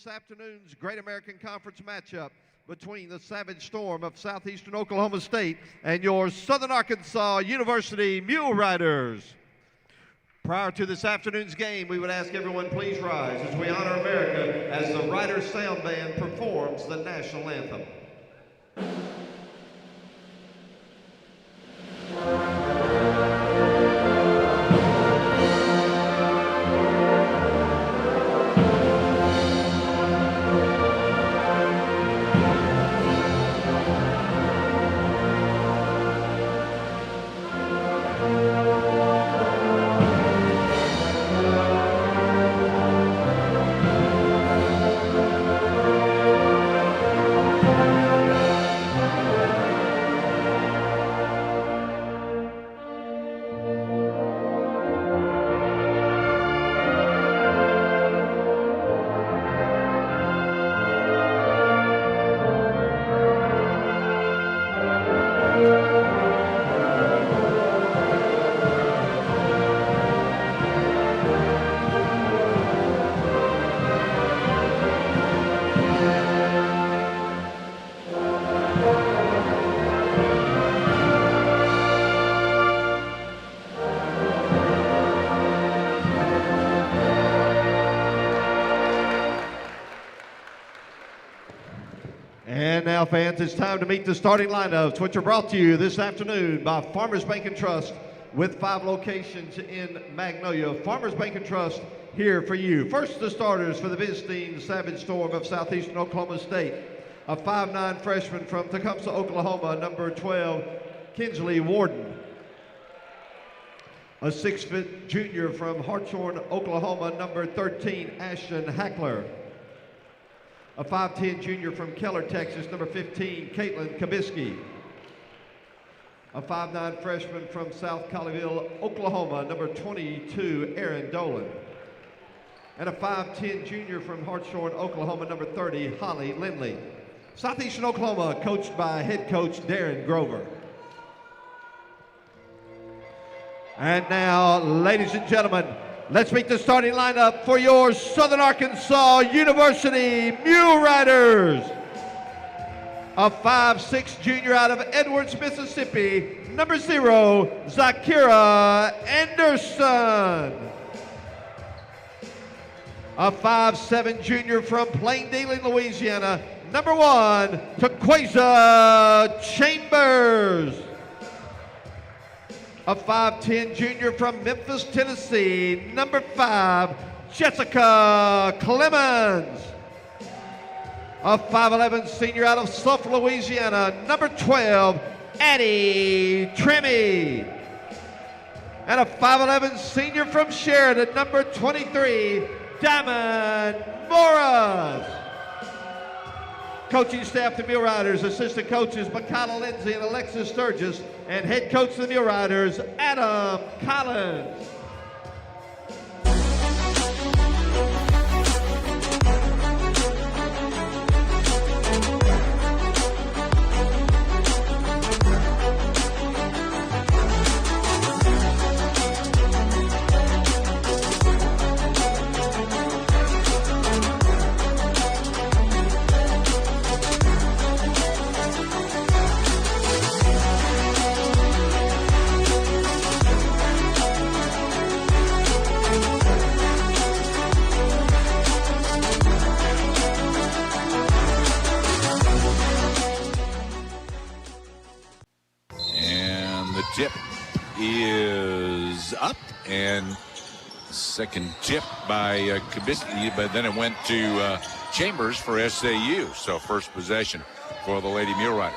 this afternoon's Great American Conference matchup between the Savage Storm of Southeastern Oklahoma State and your Southern Arkansas University Muleriders. Prior to this afternoon's game, we would ask everyone please rise as we honor America as the Riders Sound Band performs the national anthem. And now, fans, it's time to meet the starting lineups, which are brought to you this afternoon by Farmers Bank and Trust with 5 locations in Magnolia. Farmers Bank and Trust here for you. First, the starters for the visiting Savage Storm of Southeastern Oklahoma State. A 5'9" freshman from Tecumseh, Oklahoma, number 12, Kinsley Warden. A 6' junior from Hartshorn, Oklahoma, number 13, Ashton Hackler. A 5'10" junior from Keller, Texas, number 15, Caitlin Kabisky. A 5'9" freshman from South Colleyville, Oklahoma, number 22, Aaron Dolan. And a 5'10" junior from Hartshorn, Oklahoma, number 30, Holly Lindley. Southeastern Oklahoma, coached by head coach Darren Grover. And now, ladies and gentlemen, let's meet the starting lineup for your Southern Arkansas University Muleriders. A 5'6" junior out of Edwards, Mississippi, number 0, Zakira Anderson. A 5'7" junior from Plain-Dealing, Louisiana, number 1, Taquaza Chambers. A 5'10" junior from Memphis, Tennessee, number 5, Jessica Clemens. A 5'11" senior out of Suffolk, Louisiana, number 12, Addie Trimmy. And a 5'11" senior from Sheridan, number 23, Diamond Morris. Coaching staff, the Muleriders, assistant coaches, Makala Lindsay and Alexis Sturgis, and head coach of the Muleriders, Adam Collins. Tip is up, and second tip by Kabisky, but then it went to Chambers for SAU. So first possession for the Lady Muleriders.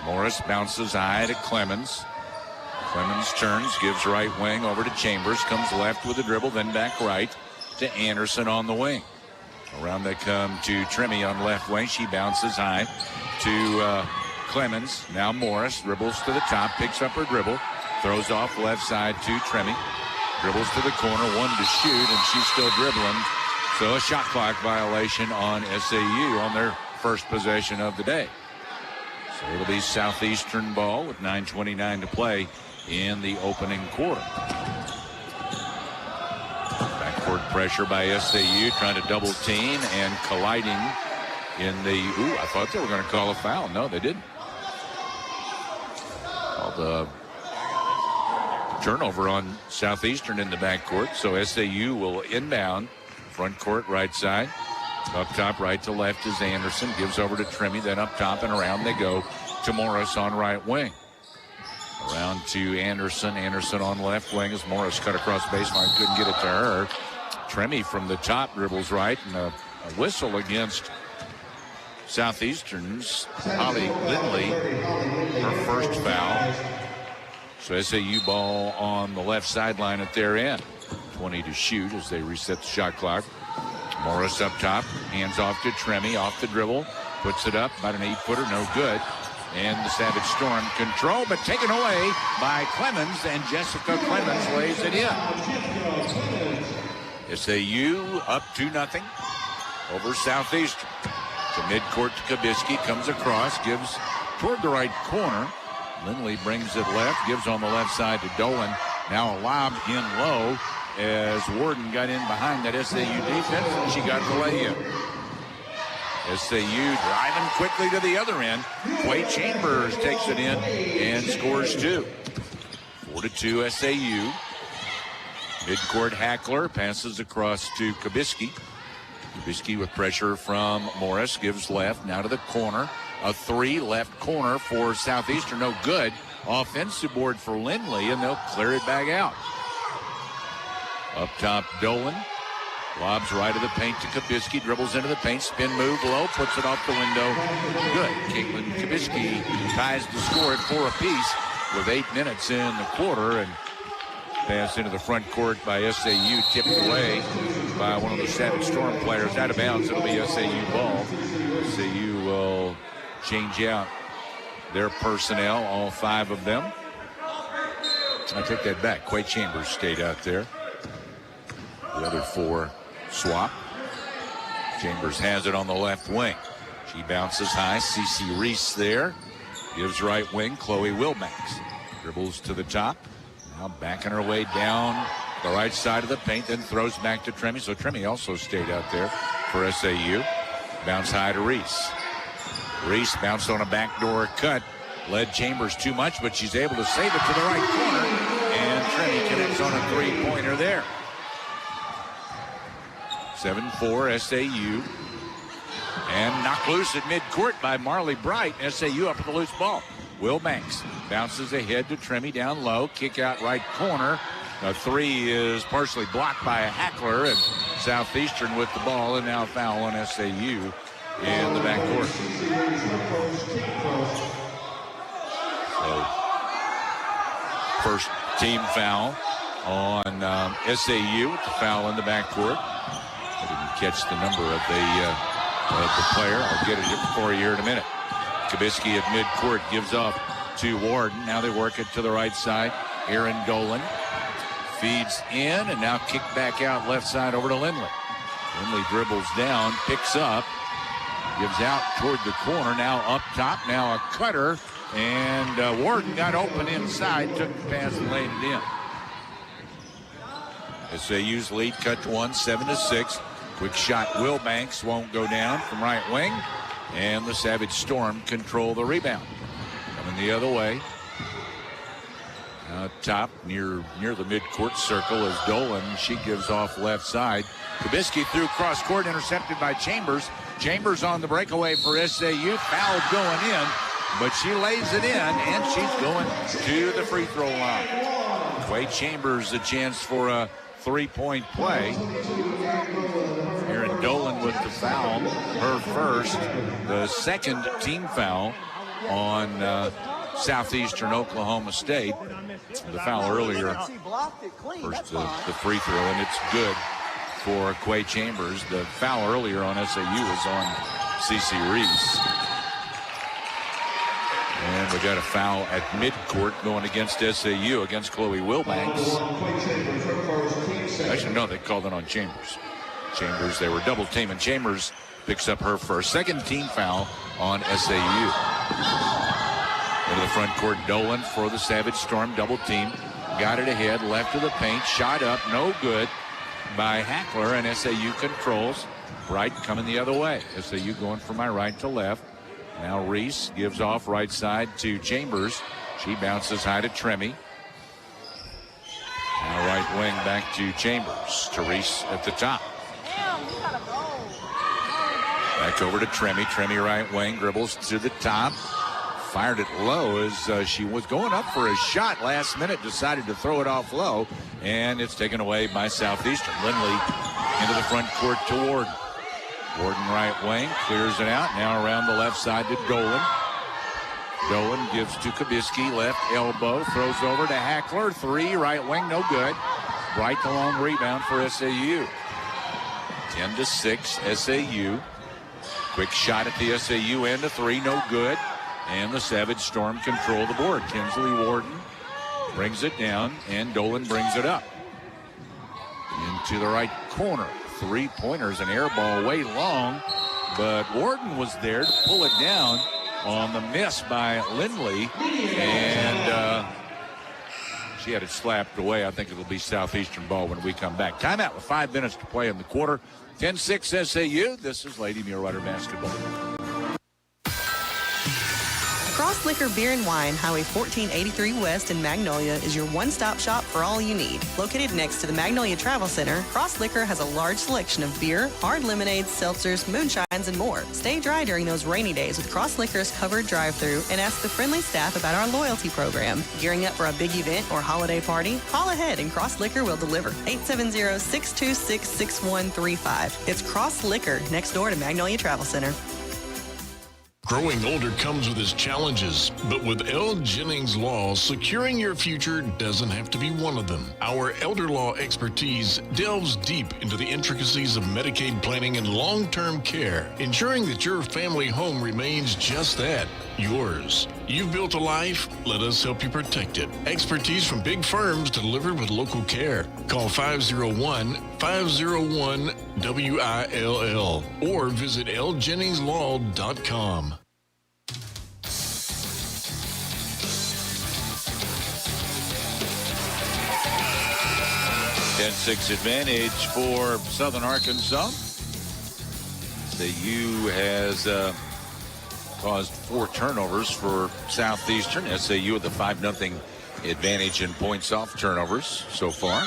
Morris bounces high to Clemens. Clemens turns, gives right wing over to Chambers, comes left with a dribble, then back right to Anderson on the wing. Around they come to Trimmy on left wing. She bounces high to Clemens. Now Morris dribbles to the top, picks up her dribble, throws off left side to Trimmy, dribbles to the corner, 1 to shoot, and she's still dribbling. So a shot clock violation on SAU on their first possession of the day. So it'll be Southeastern ball with 9:29 to play in the opening quarter. Backcourt Court pressure by SAU, trying to double team and colliding in the, I thought they were going to call a foul. No, they didn't. Called a turnover on Southeastern in the backcourt. So SAU will inbound, front court, right side. Up top, right to left is Anderson. Gives over to Trimmy, then up top and around they go to Morris on right wing. Around to Anderson. Anderson on left wing as Morris cut across baseline. Couldn't get it to her. Trimmy from the top dribbles right, and a whistle against Southeastern's Holly Lindley, her first foul. So SAU ball on the left sideline at their end. 20 to shoot as they reset the shot clock. Morris up top, hands off to Trimmy, off the dribble, puts it up, about an 8-footer, no good. And the Savage Storm control, but taken away by Clemens, and Jessica Clemens lays it in. SAU up 2-0 over Southeastern. To midcourt to Kabisky, comes across, gives toward the right corner. Lindley brings it left, gives on the left side to Dolan. Now a lob in low as Warden got in behind that SAU defense, and she got the lay-in. SAU driving quickly to the other end. Quay Chambers takes it in and scores 2. 4-2 SAU. Midcourt Hackler passes across to Kabisky. Kabisky with pressure from Morris, gives left, now to the corner. A 3 left corner for Southeastern, no good. Offensive board for Lindley, and they'll clear it back out. Up top, Dolan. Lobs right of the paint to Kabisky, dribbles into the paint, spin move low, puts it off the window. Good. Caitlin Kabisky ties the score at 4 apiece with 8 minutes in the quarter, and pass into the front court by SAU, tipped away by one of the Savage Storm players. Out of bounds, it'll be SAU ball. SAU will change out their personnel, all 5 of them. I take that back. Quay Chambers stayed out there. The other 4 swap. Chambers has it on the left wing. She bounces high. Cece Reese there. Gives right wing. Chloe Wilbanks dribbles to the top. Now backing her way down the right side of the paint, then throws back to Trimmy. So Trimmy also stayed out there for SAU. Bounce high to Reese. Reese bounced on a backdoor cut. Led Chambers too much, but she's able to save it to the right corner. And Trimmy connects on a 3-pointer there. 7-4 SAU. And knocked loose at midcourt by Marley Bright. SAU up with the loose ball. Wilbanks bounces ahead to Trimmy down low. Kick out right corner. A 3 is partially blocked by a Hackler, and Southeastern with the ball, and now a foul on SAU in the backcourt. So, first team foul on SAU with the foul in the backcourt. I didn't catch the number of the player. I'll get it for you here in a minute. Kabisky at midcourt gives off to Warden. Now they work it to the right side. Aaron Dolan feeds in, and now kick back out left side over to Lindley. Lindley dribbles down, picks up, gives out toward the corner. Now up top, now a cutter, and Warden got open inside, took the pass and laid it in. SAU's lead cut to 1, 7-6. Quick shot, Wilbanks won't go down from right wing, and the Savage Storm control the rebound. Coming the other way. Top near the midcourt circle is Dolan. She gives off left side. Kabisky through cross court, intercepted by Chambers. Chambers on the breakaway for SAU. Foul going in, but she lays it in, and she's going to the free throw line. Quay Chambers a chance for a 3-point play. Aaron Dolan with the foul, her first, the second team foul on Southeastern Oklahoma State. The foul earlier, first the free throw, and it's good for Quay Chambers. The foul earlier on SAU was on Cece Reese. And we got a foul at midcourt going against SAU, against Chloe Wilbanks. Actually, no, they called it on Chambers. Chambers, they were double teaming. Chambers picks up her first. Second team foul on SAU. Into the front court, Dolan for the Savage Storm, double team. Got it ahead, left of the paint, shot up, no good. by Hackler, and SAU controls. Bright coming the other way. SAU going from my right to left. Now Reese gives off right side to Chambers. She bounces high to Tremy. Now right wing back to Chambers. To Reese at the top. Back over to Tremy. Tremy right wing, dribbles to the top. Fired it low as she was going up for a shot last minute. Decided to throw it off low, and it's taken away by Southeastern. Lindley into the front court to Warden. Warden right wing, clears it out. Now around the left side to Dolan. Dolan gives to Kabisky, left elbow, throws over to Hackler. Three, right wing, no good. Bright the long rebound for SAU. 10-6, SAU. Quick shot at the SAU end, a three, no good. And the Savage Storm control the board. Kinsley Warden brings it down, and Dolan brings it up. Into the right corner. Three-pointers, an air ball way long, but Warden was there to pull it down on the miss by Lindley, and she had it slapped away. I think it'll be Southeastern ball when we come back. Timeout with 5 minutes to play in the quarter. 10-6 SAU. This is Lady Mulerider basketball. Cross Liquor Beer and Wine, Highway 1483 West in Magnolia, is your one-stop shop for all you need. Located next to the Magnolia Travel Center, Cross Liquor has a large selection of beer, hard lemonades, seltzers, moonshines, and more. Stay dry during those rainy days with Cross Liquor's covered drive-thru and ask the friendly staff about our loyalty program. Gearing up for a big event or holiday party? Call ahead and Cross Liquor will deliver. 870-626-6135. It's Cross Liquor next door to Magnolia Travel Center. Growing older comes with its challenges, but with L. Jennings Law, securing your future doesn't have to be one of them. Our elder law expertise delves deep into the intricacies of Medicaid planning and long-term care, ensuring that your family home remains just that, yours. You've built a life, let us help you protect it. Expertise from big firms delivered with local care. Call 501-501-WILL or visit ljenningslaw.com. Six advantage for Southern Arkansas. SAU has caused 4 turnovers for Southeastern. SAU with a 5-0 advantage in points off turnovers so far.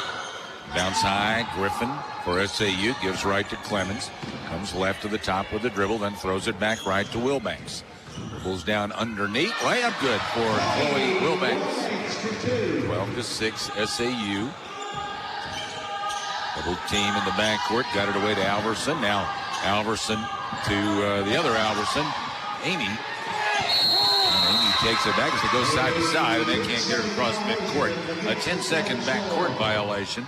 Bounce high, Griffin for SAU gives right to Clemens. Comes left to the top with the dribble, then throws it back right to Wilbanks. Dribbles down underneath. Layup good for Chloe Wilbanks. 12-6 SAU. Double team in the backcourt, got it away to Alverson. Now Alverson to the other Alverson, Amy. And Amy takes it back as they go side to side, and they can't get it across midcourt. A 10-second backcourt violation.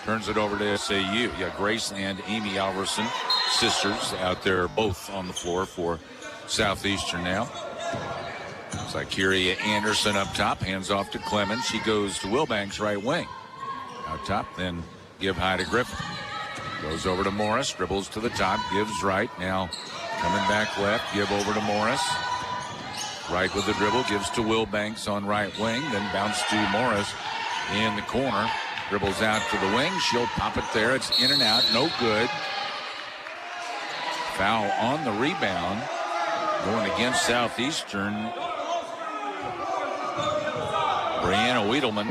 Turns it over to SAU. Yeah, Grace and Amy Alverson, sisters, out there both on the floor for Southeastern now. It's like Kyria Anderson up top, hands off to Clemens. She goes to Wilbanks right wing. Out top, then give high to Griffin. Goes over to Morris, dribbles to the top, gives right. Now coming back left, give over to Morris. Right with the dribble, gives to Wilbanks on right wing, then bounce to Morris in the corner. Dribbles out to the wing, she'll pop it there. It's in and out, no good. Foul on the rebound. Going against Southeastern. Brianna Wiedelman.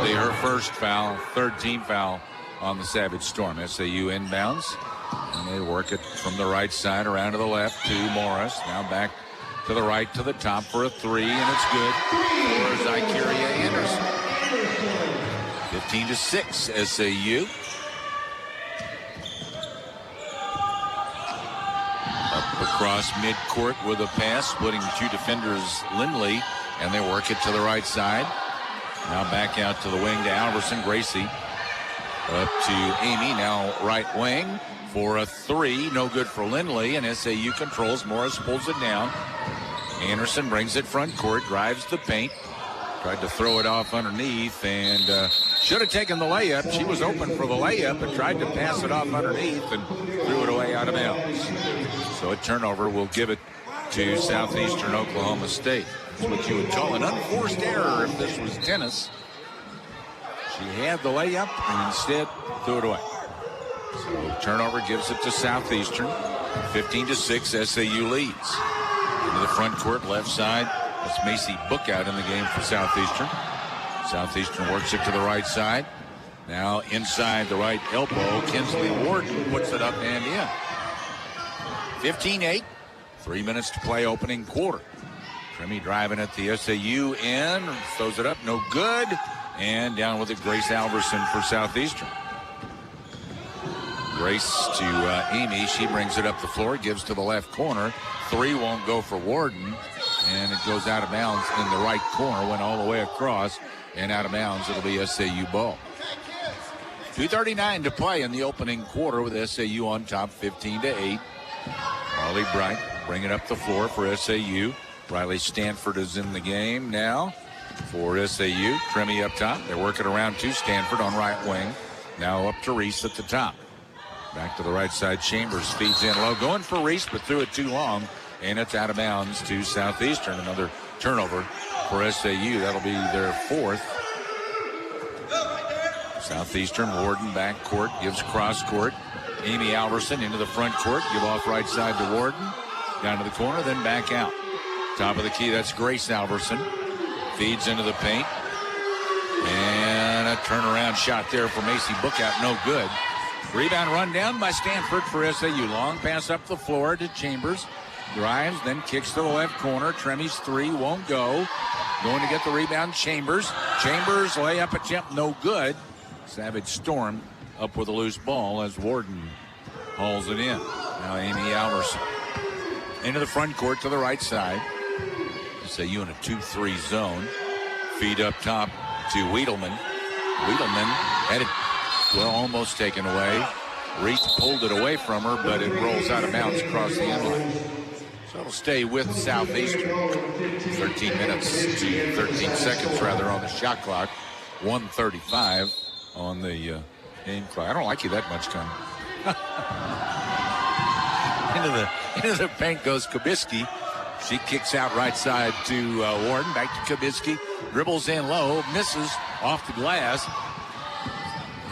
Her first foul, third team foul on the Savage Storm. SAU inbounds, and they work it from the right side around to the left to Morris. Now back to the right to the top for a three, and it's good for Zykeria Anderson. 15-6 SAU. Up across midcourt with a pass, splitting 2 defenders, Lindley, and they work it to the right side. Now back out to the wing to Alverson. Gracie up to Amy. Now right wing for a three. No good for Lindley, and SAU controls. Morris pulls it down. Anderson brings it front court, drives the paint. Tried to throw it off underneath, and should have taken the layup. She was open for the layup and tried to pass it off underneath and threw it away out of bounds. So a turnover will give it to Southeastern Oklahoma State. That's what you would call an unforced error if this was tennis. She had the layup and instead threw it away. So turnover gives it to Southeastern. 15-6, SAU leads. Into the front court, left side. That's Macy Bookout in the game for Southeastern. Southeastern works it to the right side. Now inside the right elbow, Kinsley Warden puts it up and in. 15-8, 3 minutes to play opening quarter. Trimmy driving at the SAU end, throws it up, no good. And down with it, Grace Alverson for Southeastern. Grace to Amy. She brings it up the floor, gives to the left corner. Three won't go for Warden. And it goes out of bounds in the right corner, went all the way across and out of bounds. It'll be SAU ball. 2:39 to play in the opening quarter with SAU on top 15-8. Marley Bright bring it up the floor for SAU. Riley Stanford is in the game now for SAU. Trimmy up top. They're working around to Stanford on right wing. Now up to Reese at the top. Back to the right side. Chambers feeds in low. Going for Reese, but threw it too long. And it's out of bounds to Southeastern. Another turnover for SAU. That'll be their fourth. Southeastern, Warden back court, gives cross court. Amy Alverson into the front court. Give off right side to Warden. Down to the corner, then back out. Top of the key, that's Grace Alverson. Feeds into the paint. And a turnaround shot there for Macy Bookout, no good. Rebound run down by Stanford for SAU. Long pass up the floor to Chambers. Drives, then kicks to the left corner. Tremmy's three won't go. Going to get the rebound, Chambers. Chambers layup attempt, no good. Savage Storm up with a loose ball as Warden hauls it in. Now Amy Alverson into the front court to the right side. SAU in a 2-3 zone. Feed up top to Wiedelman. Wiedelman had it almost taken away. Reese pulled it away from her, but it rolls out of bounds across the end line. So it'll stay with Southeastern. 13 minutes to 13 seconds rather on the shot clock. 1:35 on the game clock. I don't like you that much, Con. into the paint goes Kubisky. She kicks out right side to Warden. Back to Kubisky. Dribbles in low. Misses off the glass.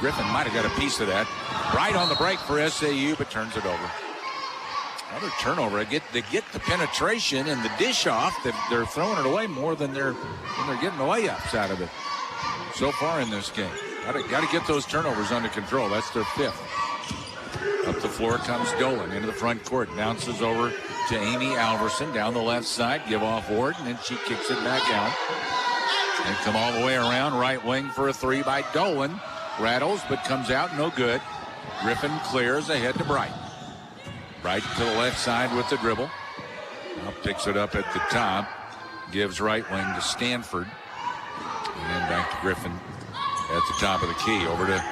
Griffin might have got a piece of that. Right on the break for SAU, but turns it over. Another turnover. They get the penetration and the dish off. They're throwing it away more than they're getting the layups out of it so far in this game. Got to get those turnovers under control. That's their fifth. Up the floor comes Dolan into the front court. Bounces over to Amy Alverson down the left side. Give off Warden, and she kicks it back out. They come all the way around. Right wing for a three by Dolan. Rattles, but comes out, no good. Griffin clears ahead to Bright. Bright to the left side with the dribble. Now picks it up at the top. Gives right wing to Stanford. And back to Griffin at the top of the key. Over to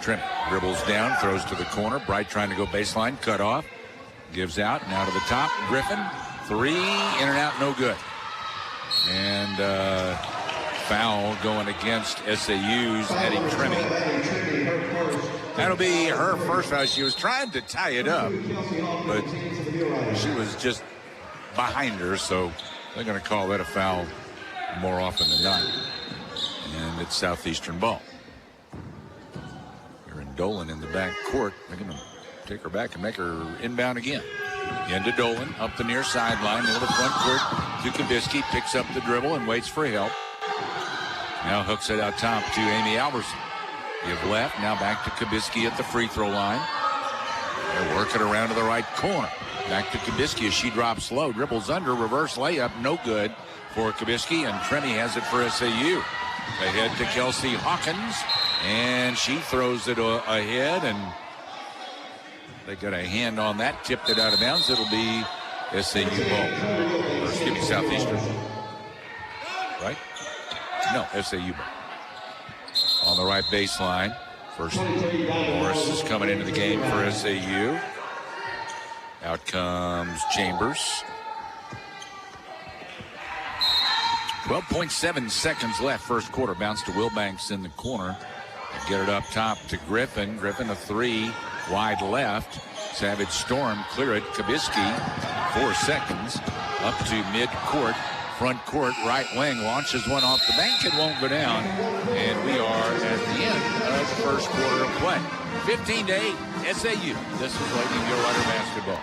Trent. Dribbles down, throws to the corner. Bright trying to go baseline, cut off. Gives out, now to the top. Griffin, three, in and out, no good. And foul going against SAU's Eddie Trimmy. That'll be her first foul. She was trying to tie it up, but she was just behind her, so they're going to call that a foul more often than not. And it's Southeastern ball. Aaron Dolan in the back court. They're going to take her back and make her inbound again. Into Dolan, up the near sideline, into the front court to Kubisky, picks up the dribble and waits for help. Now hooks it out top to Amy Alverson. Give left, now back to Kubisky at the free throw line. They're working around to the right corner. Back to Kubisky as she drops low, dribbles under, reverse layup, no good for Kubisky, and Tremmy has it for SAU. Ahead to Kelsey Hawkins, and she throws it ahead, and they got a hand on that, tipped it out of bounds. It'll be SAU ball. Or excuse me, Southeastern. Right? No, SAU ball. On the right baseline. First, Morris is coming into the game for SAU. Out comes Chambers. 12.7 seconds left, first quarter. Bounce to Wilbanks in the corner. Get it up top to Griffin. Griffin a three, wide left. Savage Storm clear it. Kubisky, 4 seconds. Up to mid-court front court. Right wing launches one off the bank. It won't go down. And we are at the end of the first quarter of play. 15-8 SAU. This is Lady Mulerider basketball.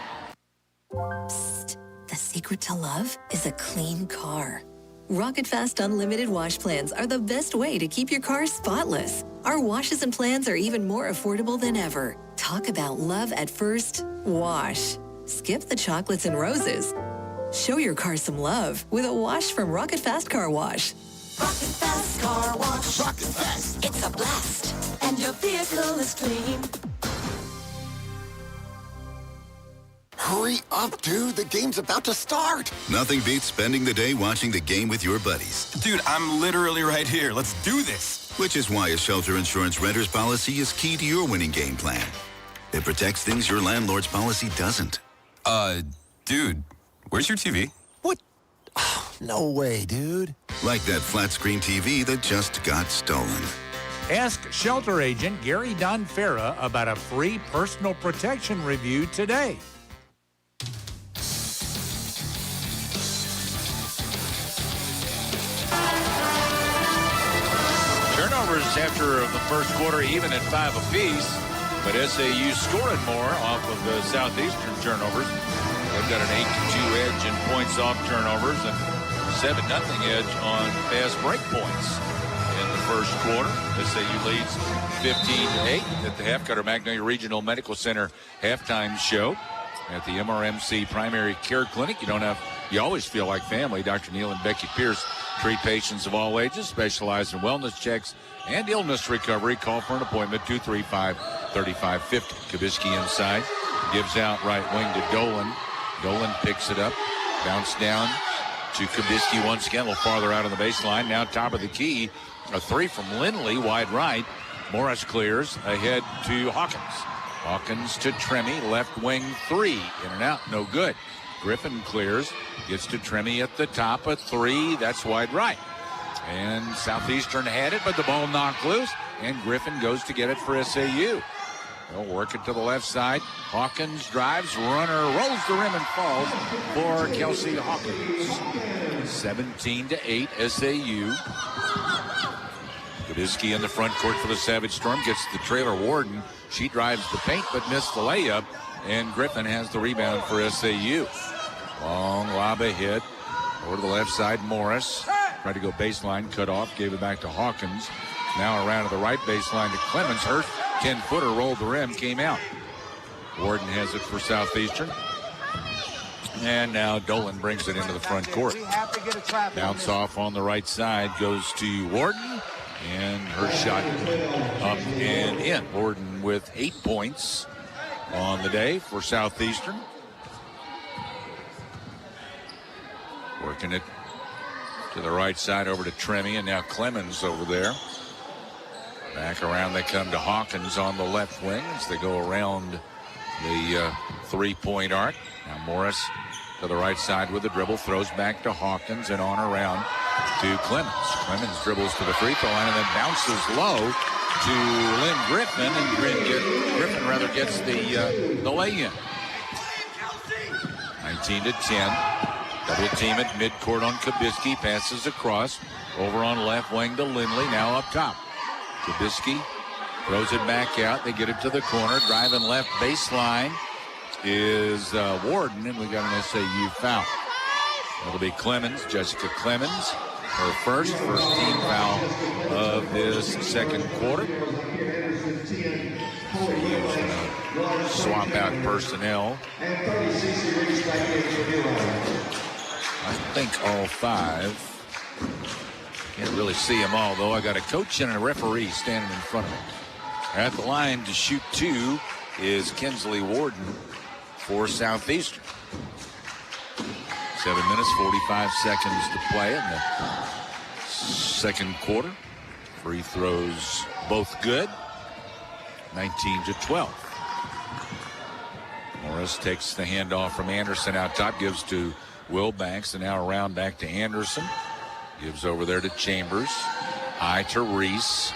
Psst. The secret to love is a clean car. Rocket Fast Unlimited wash plans are the best way to keep your car spotless. Our washes and plans are even more affordable than ever. Talk about love at first wash. Skip the chocolates and roses. Show your car some love with a wash from Rocket Fast Car Wash. Rocket Fast Car Wash. Rocket Fast. It's a blast. And your vehicle is clean. Hurry up, dude. The game's about to start. Nothing beats spending the day watching the game with your buddies. Dude, I'm literally right here. Let's do this. Which is why a shelter insurance renter's policy is key to your winning game plan. It protects things your landlord's policy doesn't. Dude, where's your TV? What? Oh, no way, dude. Like that flat screen TV that just got stolen. Ask shelter agent Gary Donfera about a free personal protection review today. Turnovers after the first quarter, even at 5 apiece. But SAU scoring more off of the Southeastern turnovers. They've got an 8-2 edge in points off turnovers and 7-0 edge on fast break points in the first quarter. SAU leads 15-8 at the half. Cutter Magnolia Regional Medical Center halftime show at the MRMC Primary Care Clinic. You always feel like family. Dr. Neil and Becky Pierce treat patients of all ages, specialize in wellness checks and illness recovery. Call for an appointment, 235-3550. Kabisky inside, gives out right wing to Dolan. Dolan picks it up, bounce down to Kabisky once again, a little farther out on the baseline. Now top of the key, a three from Lindley, wide right. Morris clears ahead to Hawkins. Hawkins to Tremy, left wing three, in and out, no good. Griffin clears, gets to Tremy at the top, a three, that's wide right. And Southeastern had it, but the ball knocked loose, and Griffin goes to get it for SAU. They'll work it to the left side. Hawkins drives, runner rolls the rim and falls for Kelsey Hawkins. 17-8 SAU. Kabisky in the front court for the Savage Storm, gets the trailer. Warden, she drives the paint but missed the layup, and Griffin has the rebound for SAU. Long lob ahead over to the left side. Morris tried to go baseline, cut off, gave it back to Hawkins. Now around to the right baseline to Clemens. Her 10-footer rolled the rim, came out. Warden has it for Southeastern. And now Dolan brings it into the front court. Bounce off on the right side, goes to Warden. And her shot up and in. Warden with 8 points on the day for Southeastern. Working it to the right side over to Tremy, and now Clemens over there. Back around they come to Hawkins on the left wing as they go around the three-point arc. Now Morris to the right side with the dribble, throws back to Hawkins and on around to Clemens. Clemens dribbles to the free throw line and then bounces low to Lynn Griffin, and Griffin gets the lay-in. 19-10. Double team at midcourt on Kabisky. Passes across. Over on left wing to Lindley. Now up top. Kabisky throws it back out. They get it to the corner. Driving left baseline is Warden, and we got an SAU foul. It'll be Clemens, Jessica Clemens. Her first team foul of this second quarter. SAU's going to swap out personnel. I think all five. Can't really see them all, though. I got a coach and a referee standing in front of me. At the line to shoot two is Kinsley Warden for Southeastern. 7 minutes, 45 seconds to play in the second quarter. Free throws both good. 19-12. Morris takes the handoff from Anderson out top, gives to Will Banks, and now around back to Anderson. Gives over there to Chambers. High to Reese.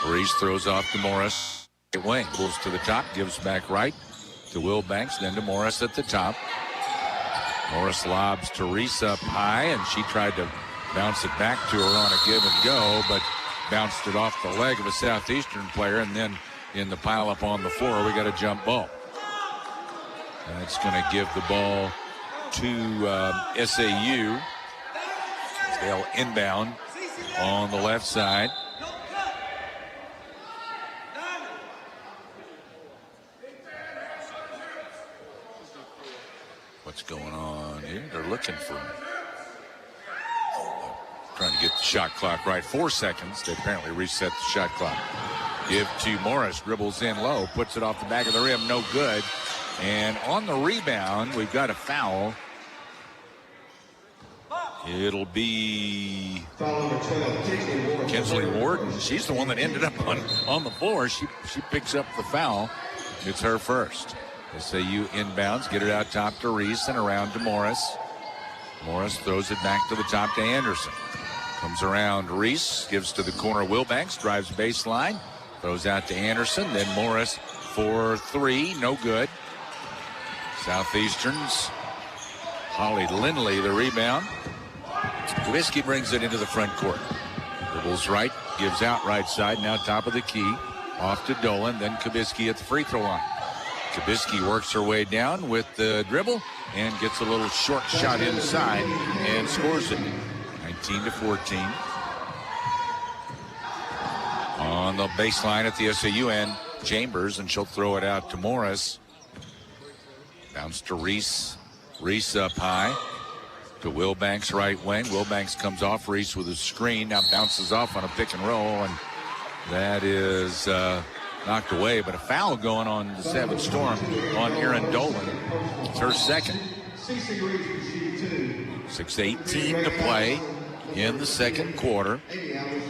Reese throws off to Morris. Right wing. Pulls to the top. Gives back right to Will Banks. Then to Morris at the top. Morris lobs to Reese up high, and she tried to bounce it back to her on a give and go, but bounced it off the leg of a Southeastern player, and then in the pile up on the floor, we got a jump ball. That's going to give the ball to SAU. They'll inbound on the left side. What's going on here? They're looking for, trying to get the shot clock right. 4 seconds. They apparently reset the shot clock. Give to Morris. Dribbles in low. Puts it off the back of the rim. No good. And on the rebound, we've got a foul. It'll be Kinsley Warden. She's the one that ended up on the floor. She picks up the foul. It's her first. SAU inbounds, get it out top to Reese and around to Morris. Morris throws it back to the top to Anderson. Comes around Reese, gives to the corner Wilbanks, drives baseline, throws out to Anderson, then Morris for three, no good. Southeastern's Holly Lindley the rebound. Kubisky brings it into the front court. Dribbles right, gives out right side, now top of the key. Off to Dolan, then Kubisky at the free throw line. Kubisky works her way down with the dribble and gets a little short shot inside and scores it. 19-14. On the baseline at the SAU end, Chambers, and she'll throw it out to Morris. Bounce to Reese. Reese up high to Wilbanks right wing. Wilbanks comes off Reese with a screen. Now bounces off on a pick and roll, and that is knocked away, but a foul going on the Savage Storm on Erin Dolan. It's her second. 6:18 to play in the second quarter.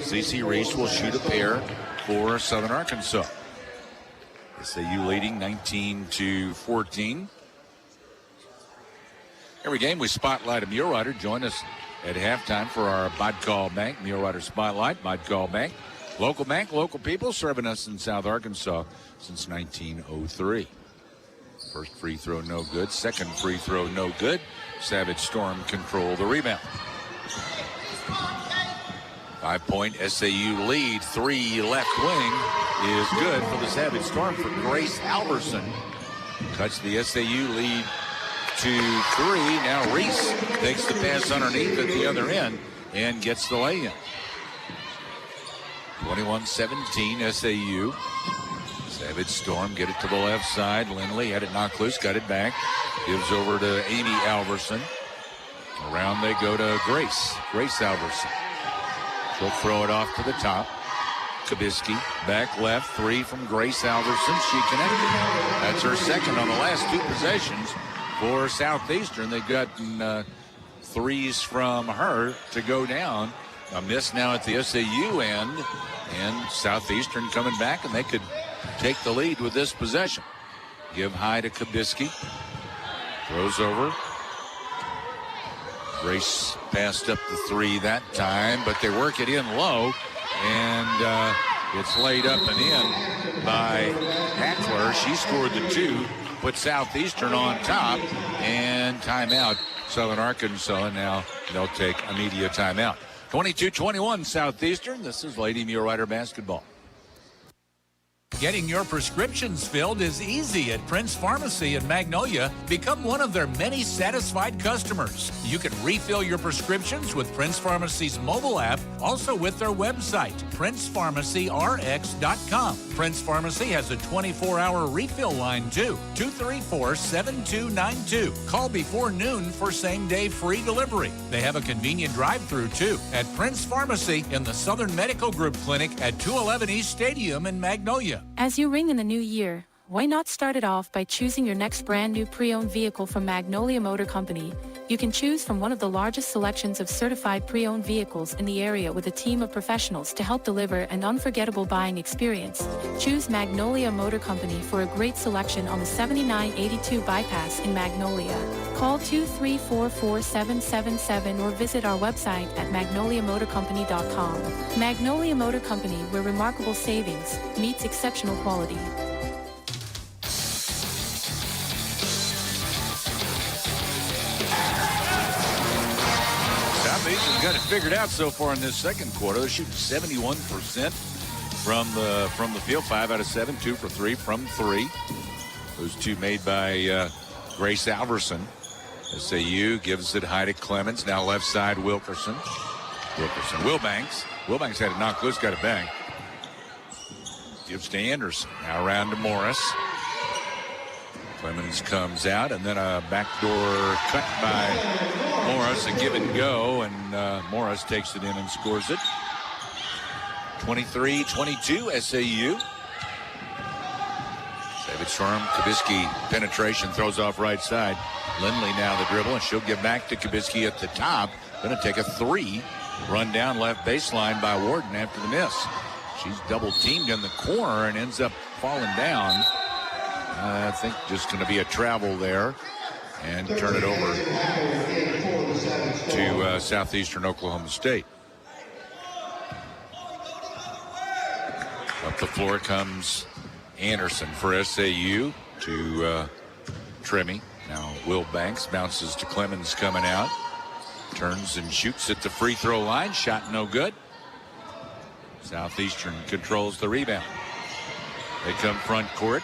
CeCe Reese will shoot a pair for Southern Arkansas. SAU leading 19-14. Every game we spotlight a Mulerider. Join us at halftime for our Bodcall Bank Mulerider Spotlight. Bodcall Bank. Local bank, local people, serving us in South Arkansas since 1903. First free throw, no good. Second free throw, no good. Savage Storm control the rebound. 5-point SAU lead. Three left wing is good for the Savage Storm for Grace Alverson. Cuts the SAU lead to 3. Now Reese takes the pass underneath at the other end and gets the lay-in. 21-17 SAU. Savage Storm get it to the left side. Lindley had it knocked loose, got it back. Gives over to Amy Alverson. Around they go to Grace Alverson. She'll throw it off to the top. Kubisky back left, three from Grace Alverson. She connected. That's her second on the last two possessions for Southeastern. They've gotten threes from her to go down. A miss now at the SAU end, and Southeastern coming back, and they could take the lead with this possession. Give high to Kubisky. Throws over. Grace passed up the three that time, but they work it in low, and it's laid up and in by Hackler. She scored the two, put Southeastern on top, and timeout Southern Arkansas. Now they'll take a media timeout. 22-21 Southeastern. This is Lady Mulerider basketball. Getting your prescriptions filled is easy at Prince Pharmacy in Magnolia. Become one of their many satisfied customers. You can refill your prescriptions with Prince Pharmacy's mobile app, also with their website, PrincePharmacyRx.com. Prince Pharmacy has a 24-hour refill line, too, 234-7292. Call before noon for same-day free delivery. They have a convenient drive-thru, too, at Prince Pharmacy in the Southern Medical Group Clinic at 211 East Stadium in Magnolia. As you ring in the new year, why not start it off by choosing your next brand new pre-owned vehicle from Magnolia Motor Company? You can choose from one of the largest selections of certified pre-owned vehicles in the area with a team of professionals to help deliver an unforgettable buying experience. Choose Magnolia Motor Company for a great selection on the 7982 bypass in Magnolia. Call 234-4777 or visit our website at magnoliamotorcompany.com. Magnolia Motor Company, where remarkable savings meets exceptional quality. Southeastern's got it figured out so far in this second quarter. They're shooting 71% from the field, 5 out of 7, 2 for 3 from 3. Those two made by Grace Alverson. SAU gives it high to Clemens. Now left side, Wilbanks. Wilbanks had it knocked loose, got it back. Gives to Anderson. Now around to Morris. Clemens comes out, and then a backdoor cut by Morris, a give and go, and Morris takes it in and scores it. 23-22 SAU. Savage Storm, Kabisky penetration, throws off right side. Lindley now the dribble, and she'll give back to Kabisky at the top. Going to take a 3. Run down left baseline by Warden after the miss. She's double teamed in the corner and ends up falling down. I think just going to be a travel there and turn it over to Southeastern Oklahoma State. Up the floor comes Anderson for SAU to Trimmy. Now Wilbanks bounces to Clemens coming out. Turns and shoots at the free throw line. Shot no good. Southeastern controls the rebound. They come front court.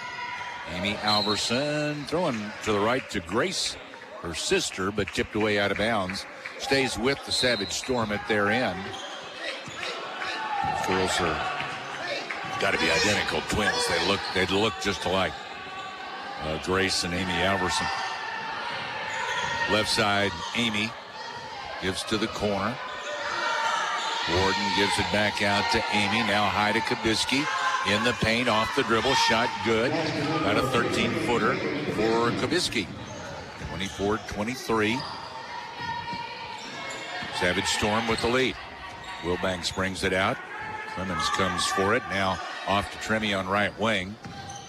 Amy Alverson throwing to the right to Grace, her sister, but tipped away out of bounds. Stays with the Savage Storm at their end. The girls are got to be identical twins. They look just alike. Grace and Amy Alverson. Left side, Amy gives to the corner. Warden gives it back out to Amy. Now high to Kabisky. In the paint, off the dribble, shot good. About a 13-footer for Kabisky. 24-23. Savage Storm with the lead. Wilbanks brings it out. Clemens comes for it. Now off to Tremmy on right wing.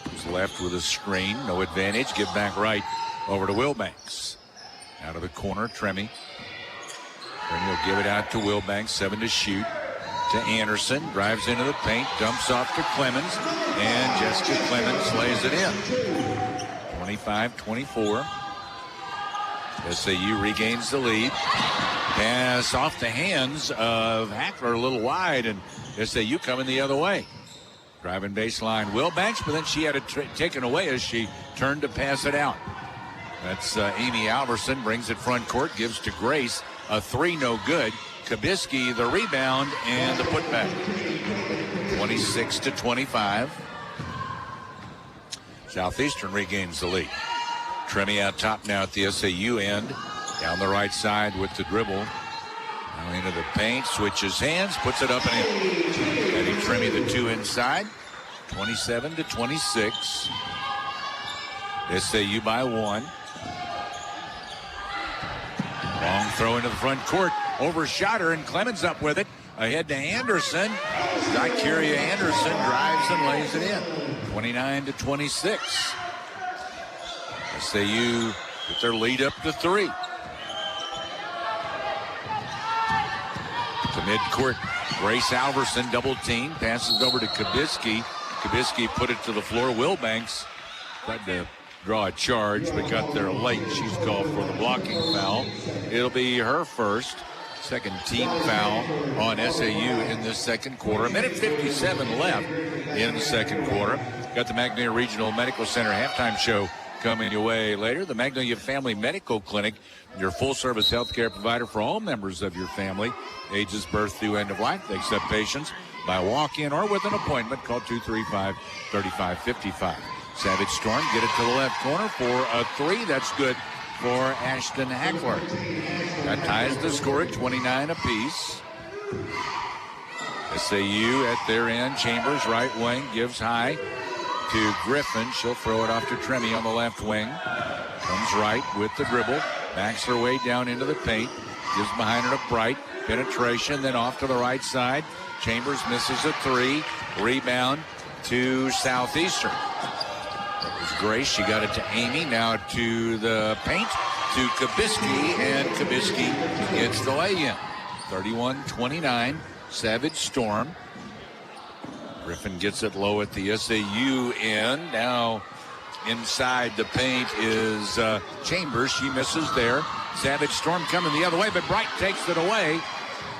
Who's left with a screen. No advantage. Give back right over to Wilbanks. Out of the corner, Tremmy. Tremmy will give it out to Wilbanks. 7 to shoot. To Anderson, drives into the paint, dumps off to Clemens, and Jessica Clemens lays it in. 25-24. SAU regains the lead. Pass off the hands of Hackler, a little wide, and SAU coming the other way. Driving baseline, Wilbanks, but then she had it taken away as she turned to pass it out. That's Amy Alverson, brings it front court, gives to Grace, a 3 no good. Kabisky the rebound and the putback. 26-25. Southeastern regains the lead. Tremmy out top now at the SAU end. Down the right side with the dribble. Now into the paint, switches hands, puts it up and in. Eddie Tremmy the 2 inside. 27-26. SAU by 1. Long throw into the front court. Overshot her, and Clemens up with it. Ahead to Anderson. Zykeria Anderson drives and lays it in. 29-26. SAU get their lead up to 3. To midcourt, Grace Alverson double team. Passes over to Kabisky. Kabisky put it to the floor. Wilbanks tried to draw a charge, but got there late. She's called for the blocking foul. It'll be her first. Second team foul on SAU in this second quarter. 1:57 left in the second quarter. Got the Magnolia Regional Medical Center halftime show coming your way later. The Magnolia Family Medical Clinic, your full-service health care provider for all members of your family, ages birth through end of life. They accept patients by walk-in or with an appointment. Call 235-3555. Savage Storm get it to the left corner for a 3. That's good for Ashton Hackler. That ties the score at 29 apiece. SAU at their end. Chambers, right wing, gives high to Griffin. She'll throw it off to Tremmy on the left wing. Comes right with the dribble. Backs her way down into the paint. Gives behind her to Bright. Penetration, then off to the right side. Chambers misses a 3. Rebound to Southeastern. That was Grace. She got it to Amy. Now to the paint to Kabisky, and Kabisky gets the lay-in. 31-29. Savage Storm. Griffin gets it low at the SAU end. Now inside the paint is Chambers. She misses there. Savage Storm coming the other way, but Bright takes it away.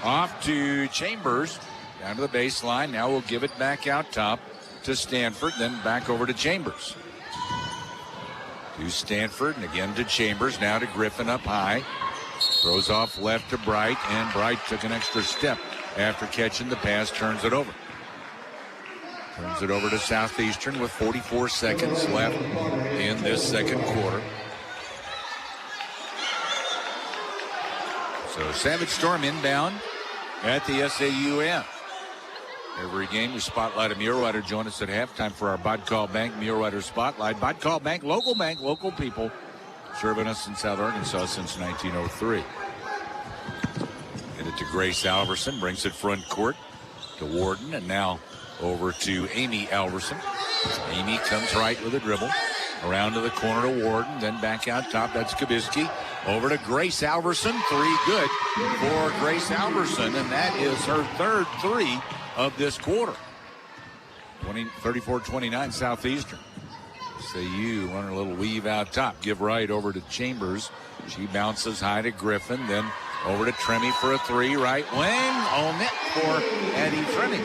Off to Chambers, down to the baseline. Now we'll give it back out top to Stanford, then back over to Chambers. To Stanford, and again to Chambers, now to Griffin up high. Throws off left to Bright, and Bright took an extra step after catching the pass, turns it over. Turns it over to Southeastern with 44 seconds left in this second quarter. So Savage Storm inbound at the SAU end. Every game we spotlight a Mulerider. Join us at halftime for our Bodcall Bank Mulerider Spotlight. Bodcall Bank, local people, serving us in South Arkansas since 1903. Get it to Grace Alverson, brings it front court to Warden, and now over to Amy Alverson. Amy comes right with a dribble. Around to the corner to Warden, then back out top. That's Kabisky. Over to Grace Alverson. Three good for Grace Alverson, and that is her third three of this quarter. 34-29 Southeastern. SAU running a little weave out top. Give right over to Chambers. She bounces high to Griffin, then over to Tremy for a three. Right wing. On net for Addie Tremy.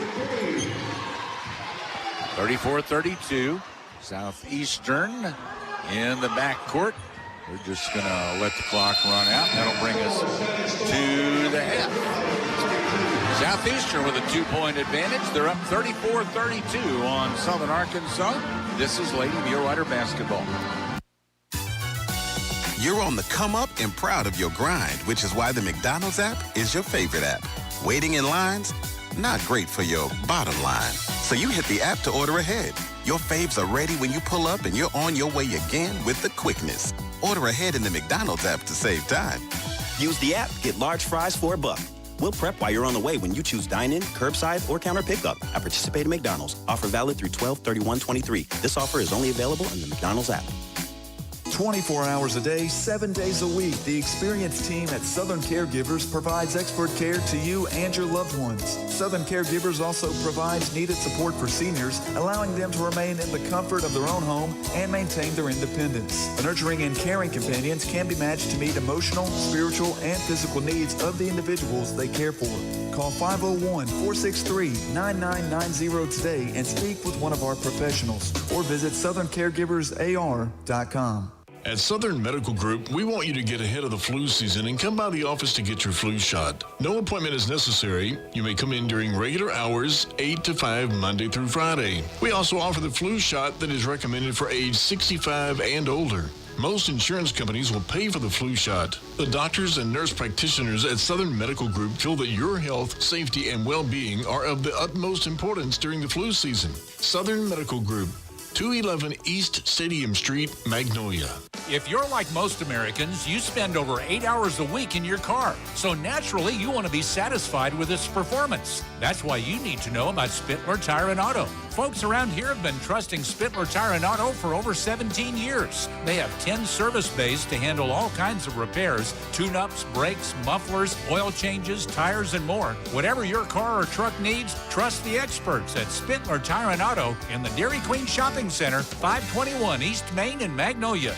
34-32. Southeastern in the backcourt. We're just going to let the clock run out. That'll bring us to the half. Southeastern with a 2-point advantage. They're up 34-32 on Southern Arkansas. This is Lady Mulerider basketball. You're on the come up and proud of your grind, which is why the McDonald's app is your favorite app. Waiting in lines? Not great for your bottom line. So you hit the app to order ahead. Your faves are ready when you pull up and you're on your way again with the quickness. Order ahead in the McDonald's app to save time. Use the app, get large fries for $1. We'll prep while you're on the way when you choose dine-in, curbside, or counter pickup at participating McDonald's. Offer valid through 12/31/23. This offer is only available in the McDonald's app. 24 hours a day, 7 days a week, the experienced team at Southern Caregivers provides expert care to you and your loved ones. Southern Caregivers also provides needed support for seniors, allowing them to remain in the comfort of their own home and maintain their independence. Nurturing and caring companions can be matched to meet emotional, spiritual, and physical needs of the individuals they care for. Call 501-463-9990 today and speak with one of our professionals, or visit southerncaregiversar.com. At Southern Medical Group, we want you to get ahead of the flu season and come by the office to get your flu shot. No appointment is necessary. You may come in during regular hours, 8 to 5, Monday through Friday. We also offer the flu shot that is recommended for age 65 and older. Most insurance companies will pay for the flu shot. The doctors and nurse practitioners at Southern Medical Group feel that your health, safety, and well-being are of the utmost importance during the flu season. Southern Medical Group, 211 East Stadium Street, Magnolia. If you're like most Americans, you spend over 8 hours a week in your car. So naturally, you want to be satisfied with its performance. That's why you need to know about Spittler Tire and Auto. Folks around here have been trusting Spittler Tire and Auto for over 17 years. They have 10 service bays to handle all kinds of repairs, tune-ups, brakes, mufflers, oil changes, tires, and more. Whatever your car or truck needs, trust the experts at Spittler Tire and Auto in the Dairy Queen Shopping Center, 521 East Main in Magnolia.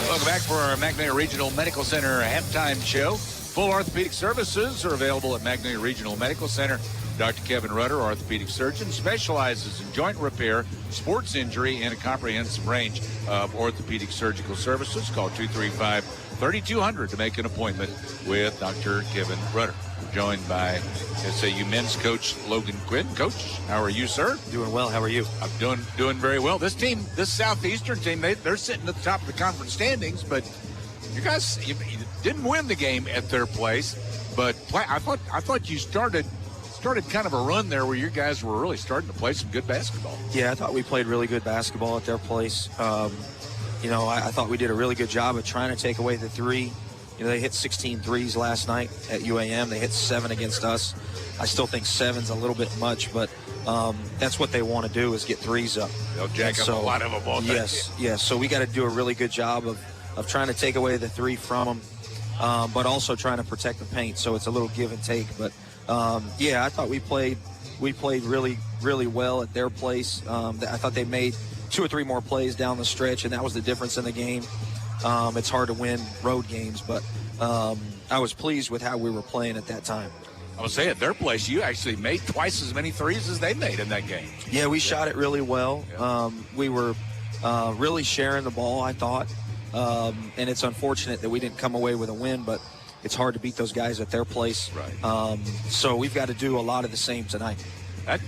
Welcome back for our Magnolia Regional Medical Center halftime show. Full orthopedic services are available at Magnolia Regional Medical Center. Dr. Kevin Rutter, orthopedic surgeon, specializes in joint repair, sports injury, and a comprehensive range of orthopedic surgical services. Call 235-3200 to make an appointment with Dr. Kevin Rutter. We're joined by SAU men's coach Logan Quinn. Coach, how are you, sir? Doing well. How are you? I'm doing very well. This team, this Southeastern team, they're sitting at the top of the conference standings, but you guys you didn't win the game at their place. But I thought you started kind of a run there where you guys were really starting to play some good basketball. Yeah, I thought we played really good basketball at their place. I thought we did a really good job of trying to take away the three. They hit 16 threes last night at UAM. They hit 7 against us. I still think 7's a little bit much, but that's what they want to do is get threes up. They'll jack up a lot of them, won't they? Yes. So we got to do a really good job of trying to take away the three from them, but also trying to protect the paint. So it's a little give and take, but I thought we played really, really well at their place. I thought they made 2 or 3 more plays down the stretch, and that was the difference in the game. It's hard to win road games, but I was pleased with how we were playing at that time. I would say at their place, you actually made twice as many threes as they made in that game. Yeah, we shot it really well. Yeah. We were really sharing the ball, I thought. And it's unfortunate that we didn't come away with a win, but it's hard to beat those guys at their place. Right. So we've got to do a lot of the same tonight.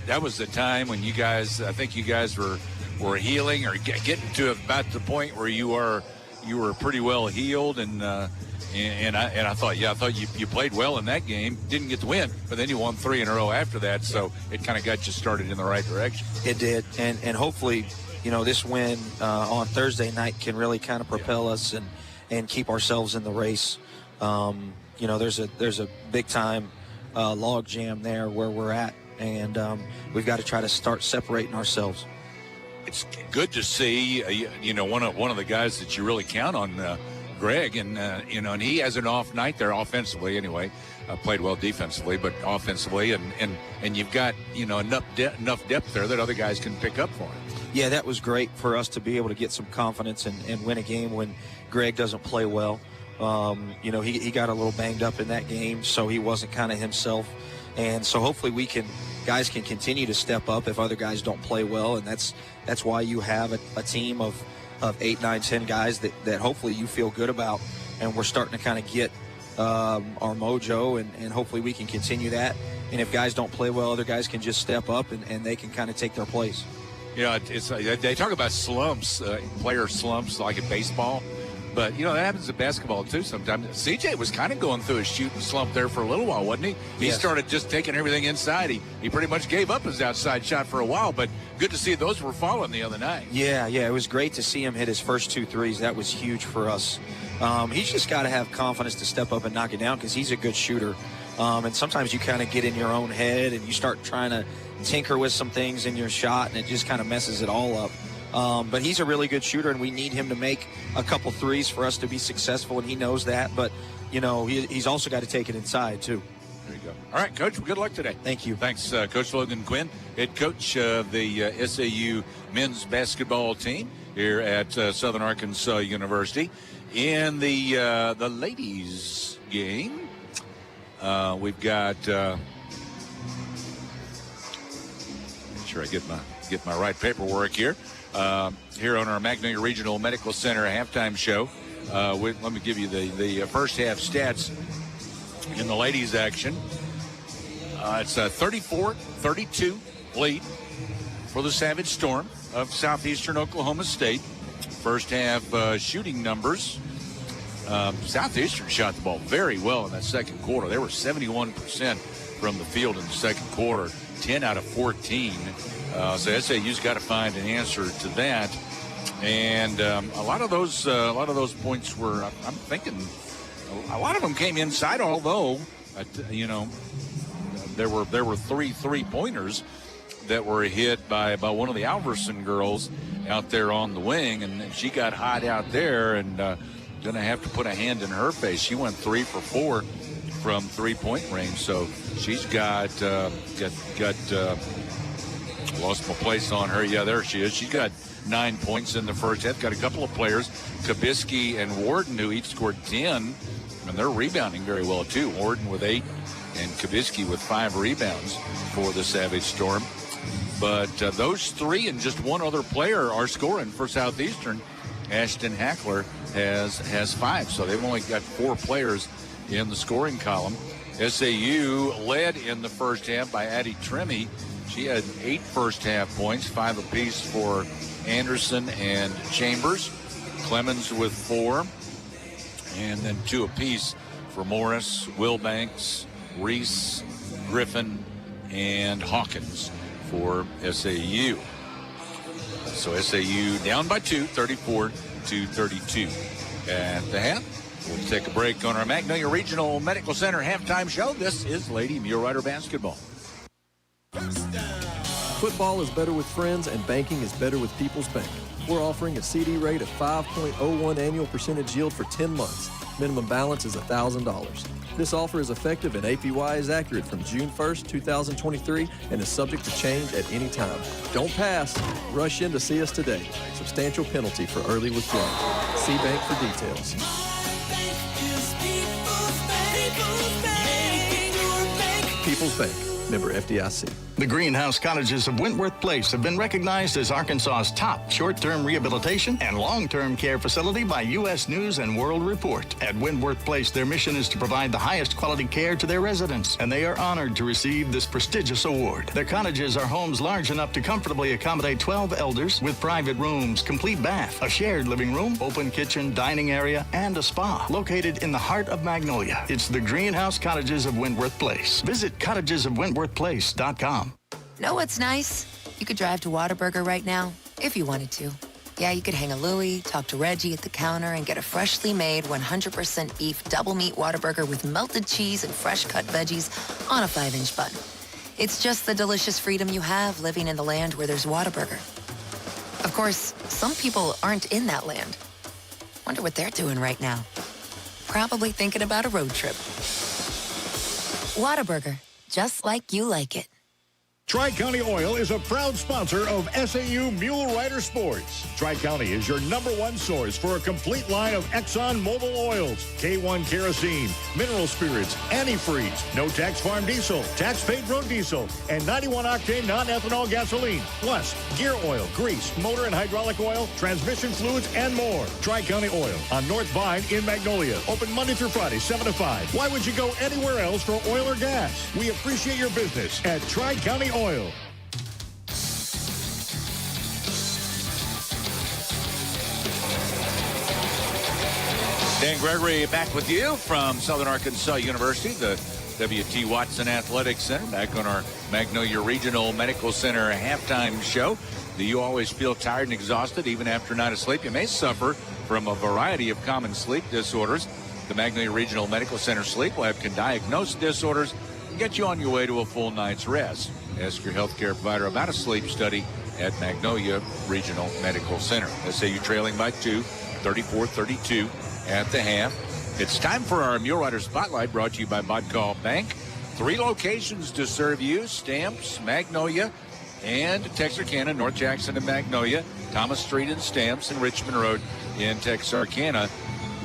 That was the time when I think you guys were healing or getting to about the point where you were pretty well healed, and I thought you played well in that game. Didn't get the win, but then you won 3 in a row after that, so it kind of got you started in the right direction. It did, and hopefully, this win on Thursday night can really kind of propel us and keep ourselves in the race. There's a big time log jam there where we're at, and we've got to try to start separating ourselves. It's good to see, one of the guys that you really count on, Greg, and and he has an off night there offensively. Anyway, played well defensively, but offensively, and you've got enough depth there that other guys can pick up for him. Yeah, that was great for us to be able to get some confidence and win a game when Greg doesn't play well. He got a little banged up in that game, so he wasn't kind of himself. And so hopefully guys can continue to step up if other guys don't play well, and that's why you have a team of 8, 9, 10 guys that hopefully you feel good about, and we're starting to kind of get our mojo, and hopefully we can continue that. And if guys don't play well, other guys can just step up and they can kind of take their place. It's they talk about slumps, player slumps like in baseball. But, that happens in basketball, too, sometimes. CJ was kind of going through a shooting slump there for a little while, wasn't he? He started just taking everything inside. He pretty much gave up his outside shot for a while, but good to see those were falling the other night. Yeah, it was great to see him hit his first 2 threes. That was huge for us. He's just got to have confidence to step up and knock it down because he's a good shooter. And sometimes you kind of get in your own head and you start trying to tinker with some things in your shot, and it just kind of messes it all up. But he's a really good shooter, and we need him to make a couple threes for us to be successful, and he knows that. But, he's also got to take it inside, too. There you go. All right, Coach, good luck today. Thank you. Thanks, Coach Logan Quinn, head coach of the SAU men's basketball team here at Southern Arkansas University. In the ladies' game, we've got make sure I get my right paperwork here. Here on our Magnolia Regional Medical Center halftime show. Let me give you the first half stats in the ladies' action. It's a 34-32 lead for the Savage Storm of Southeastern Oklahoma State. First half shooting numbers. Southeastern shot the ball very well in that second quarter. They were 71% from the field in the second quarter, 10 out of 14. So SAU's got to find an answer to that, and a lot of those points were. I'm thinking a lot of them came inside. Although, there were 3 3-pointers that were hit by one of the Alverson girls out there on the wing, and she got hot out there, and gonna have to put a hand in her face. She went 3 for 4 from 3-point range, so she's got. Lost my place on her. Yeah, there she is. She's got 9 points in the first half. Got a couple of players, Kabisky and Warden, who each scored 10, and they're rebounding very well, too. Warden with 8 and Kabisky with 5 rebounds for the Savage Storm. But those 3 and just one other player are scoring for Southeastern. Ashton Hackler has 5, so they've only got 4 players in the scoring column. SAU led in the first half by Addie Tremmy. She had 8 first half points, 5 apiece for Anderson and Chambers. Clemens with 4, and then 2 apiece for Morris, Wilbanks, Reese, Griffin, and Hawkins for SAU. So SAU down by 2, 34-32. At the half, we'll take a break on our Magnolia Regional Medical Center halftime show. This is Lady Mulerider basketball. Football is better with friends, and banking is better with People's Bank. We're offering a CD rate of 5.01 annual percentage yield for 10 months. Minimum balance is $1,000. This offer is effective and APY is accurate from June 1st, 2023 and is subject to change at any time. Don't pass. Rush in to see us today. Substantial penalty for early withdrawal. See bank for details. People's Bank. Member FDIC. The Greenhouse Cottages of Wentworth Place have been recognized as Arkansas's top short-term rehabilitation and long-term care facility by U.S. News and World Report. At Wentworth Place, their mission is to provide the highest quality care to their residents, and they are honored to receive this prestigious award. Their cottages are homes large enough to comfortably accommodate 12 elders with private rooms, complete bath, a shared living room, open kitchen, dining area, and a spa. Located in the heart of Magnolia, it's the Greenhouse Cottages of Wentworth Place. Visit cottagesofwentworthplace.com. Know what's nice? You could drive to Whataburger right now, if you wanted to. Yeah, you could hang a Louie, talk to Reggie at the counter, and get a freshly made 100% beef double meat Whataburger with melted cheese and fresh cut veggies on a 5-inch bun. It's just the delicious freedom you have living in the land where there's Whataburger. Of course, some people aren't in that land. Wonder what they're doing right now. Probably thinking about a road trip. Whataburger, just like you like it. Tri-County Oil is a proud sponsor of SAU Mulerider Sports. Tri-County is your #1 source for a complete line of Exxon Mobil oils, K1 kerosene, mineral spirits, antifreeze, no-tax farm diesel, tax-paid road diesel, and 91-octane non-ethanol gasoline, plus gear oil, grease, motor and hydraulic oil, transmission fluids, and more. Tri-County Oil on North Vine in Magnolia. Open Monday through Friday, 7 to 5. Why would you go anywhere else for oil or gas? We appreciate your business at Tri-County Oil. Dan Gregory back with you from Southern Arkansas University, the W.T. Watson Athletic Center, back on our Magnolia Regional Medical Center halftime show. Do you always feel tired and exhausted even after a night of sleep? You may suffer from a variety of common sleep disorders. The Magnolia Regional Medical Center Sleep Lab can diagnose disorders and get you on your way to a full night's rest. Ask your healthcare provider about a sleep study at Magnolia Regional Medical Center. SAU trailing by 2, 34-32 at the half. It's time for our Muleriders Spotlight, brought to you by Bodcall Bank. 3 locations to serve you: Stamps, Magnolia, and Texarkana, North Jackson and Magnolia, Thomas Street and Stamps, and Richmond Road in Texarkana.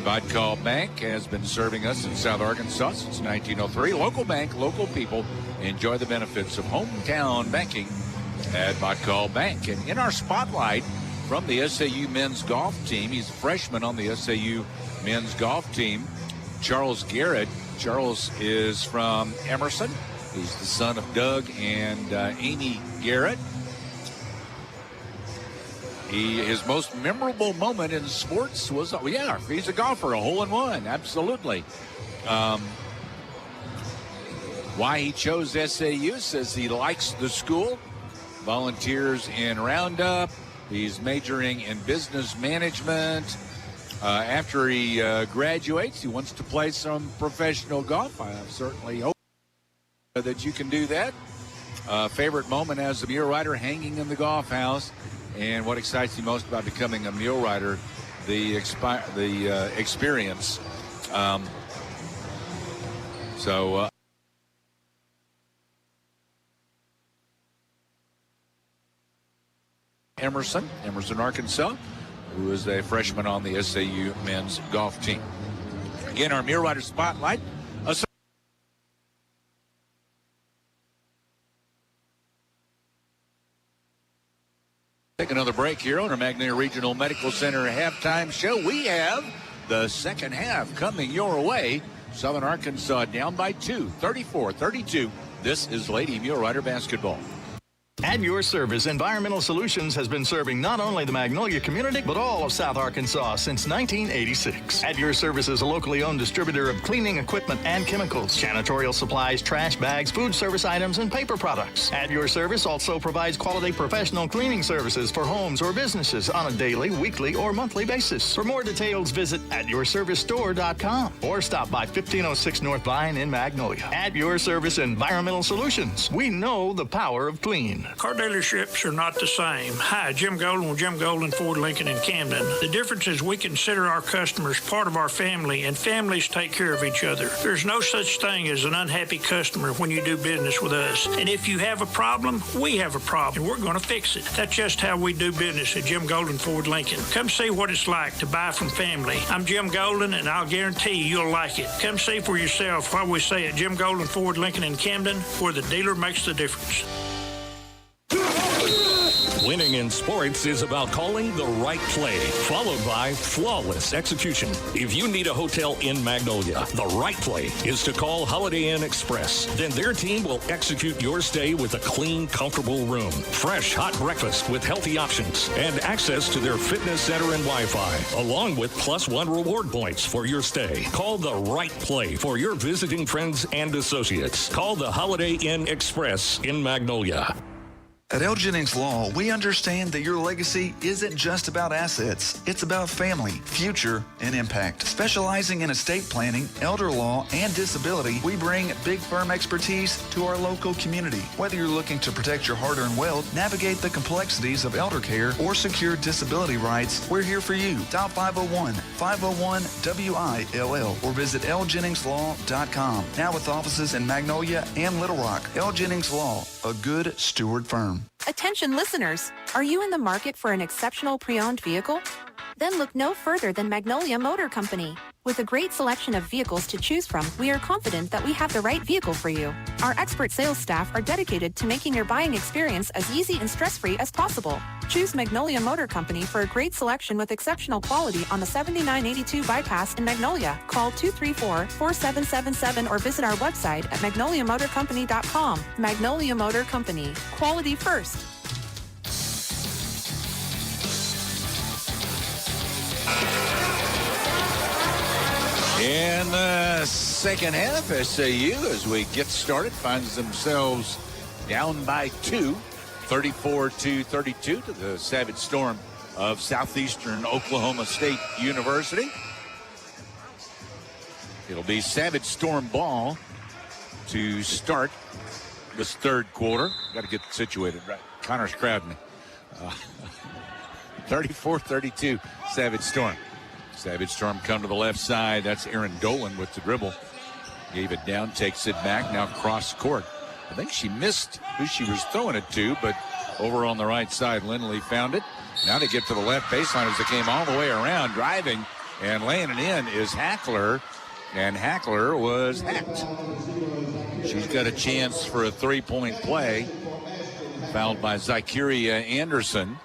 Bodcall Bank has been serving us in South Arkansas since 1903. Local bank, local people. Enjoy the benefits of hometown banking at Bodcall Bank. And in our spotlight from the SAU men's golf team, he's a freshman on the SAU men's golf team, Charles Garrett. Charles is from Emerson. He's the son of Doug and Amy Garrett. His most memorable moment in sports was, he's a golfer, a hole-in-one, absolutely. Why he chose SAU, says he likes the school, volunteers in Roundup. He's majoring in business management. After he graduates, he wants to play some professional golf. I certainly hope that you can do that. Favorite moment as a mule rider, hanging in the golf house. And what excites you most about becoming a mule rider, the experience. Emerson, Arkansas, who is a freshman on the SAU men's golf team. Again, our Mule Rider Spotlight. Take another break here on our Magnolia Regional Medical Center halftime show. We have the second half coming your way. Southern Arkansas down by 2, 34-32. This is Lady Mule Rider basketball. At Your Service, Environmental Solutions has been serving not only the Magnolia community, but all of South Arkansas since 1986. At Your Service is a locally owned distributor of cleaning equipment and chemicals, janitorial supplies, trash bags, food service items, and paper products. At Your Service also provides quality professional cleaning services for homes or businesses on a daily, weekly, or monthly basis. For more details, visit atyourservicestore.com or stop by 1506 North Vine in Magnolia. At Your Service, Environmental Solutions, we know the power of clean. Lincoln. Car dealerships are not the same. Hi, Jim Golden with Jim Golden Ford Lincoln in Camden. The difference is we consider our customers part of our family, and families take care of each other. There's no such thing as an unhappy customer when you do business with us. And if you have a problem, we have a problem, and we're going to fix it. That's just how we do business at Jim Golden Ford Lincoln. Come see what it's like to buy from family. I'm Jim Golden, and I'll guarantee you'll like it. Come see for yourself why we say at Jim Golden Ford Lincoln in Camden, where the dealer makes the difference. Winning in sports is about calling the right play, followed by flawless execution. If you need a hotel in Magnolia, the right play is to call Holiday Inn Express. Then their team will execute your stay with a clean, comfortable room, fresh, hot breakfast with healthy options, and access to their fitness center and Wi-Fi, along with +1 reward points for your stay. Call the right play for your visiting friends and associates. Call the Holiday Inn Express in Magnolia. At L. Jennings Law, we understand that your legacy isn't just about assets. It's about family, future, and impact. Specializing in estate planning, elder law, and disability, we bring big firm expertise to our local community. Whether you're looking to protect your hard-earned wealth, navigate the complexities of elder care, or secure disability rights, we're here for you. Dial 501-501-WILL or visit ljenningslaw.com. Now with offices in Magnolia and Little Rock. L. Jennings Law, a good steward firm. Attention listeners, are you in the market for an exceptional pre-owned vehicle? Then look no further than Magnolia Motor Company. With a great selection of vehicles to choose from, we are confident that we have the right vehicle for you. Our expert sales staff are dedicated to making your buying experience as easy and stress-free as possible. Choose Magnolia Motor Company for a great selection with exceptional quality on the 7982 bypass in Magnolia. Call 234-4777 or visit our website at magnoliamotorcompany.com. Magnolia Motor Company. Quality first. In the second half, SAU, as we get started, finds themselves down by 2, 34-32 to the Savage Storm of Southeastern Oklahoma State University. It'll be Savage Storm ball to start this third quarter. Got to get situated right. Connor's crowding me. 34-32, Savage Storm. Savage Storm come to the left side. That's Aaron Dolan with the dribble. Gave it down, takes it back, now cross court. I think she missed who she was throwing it to, but over on the right side, Lindley found it. Now they get to the left baseline as they came all the way around, driving and laying it in is Hackler, and Hackler was hacked. She's got a chance for a three-point play. Fouled by Zykeria Anderson.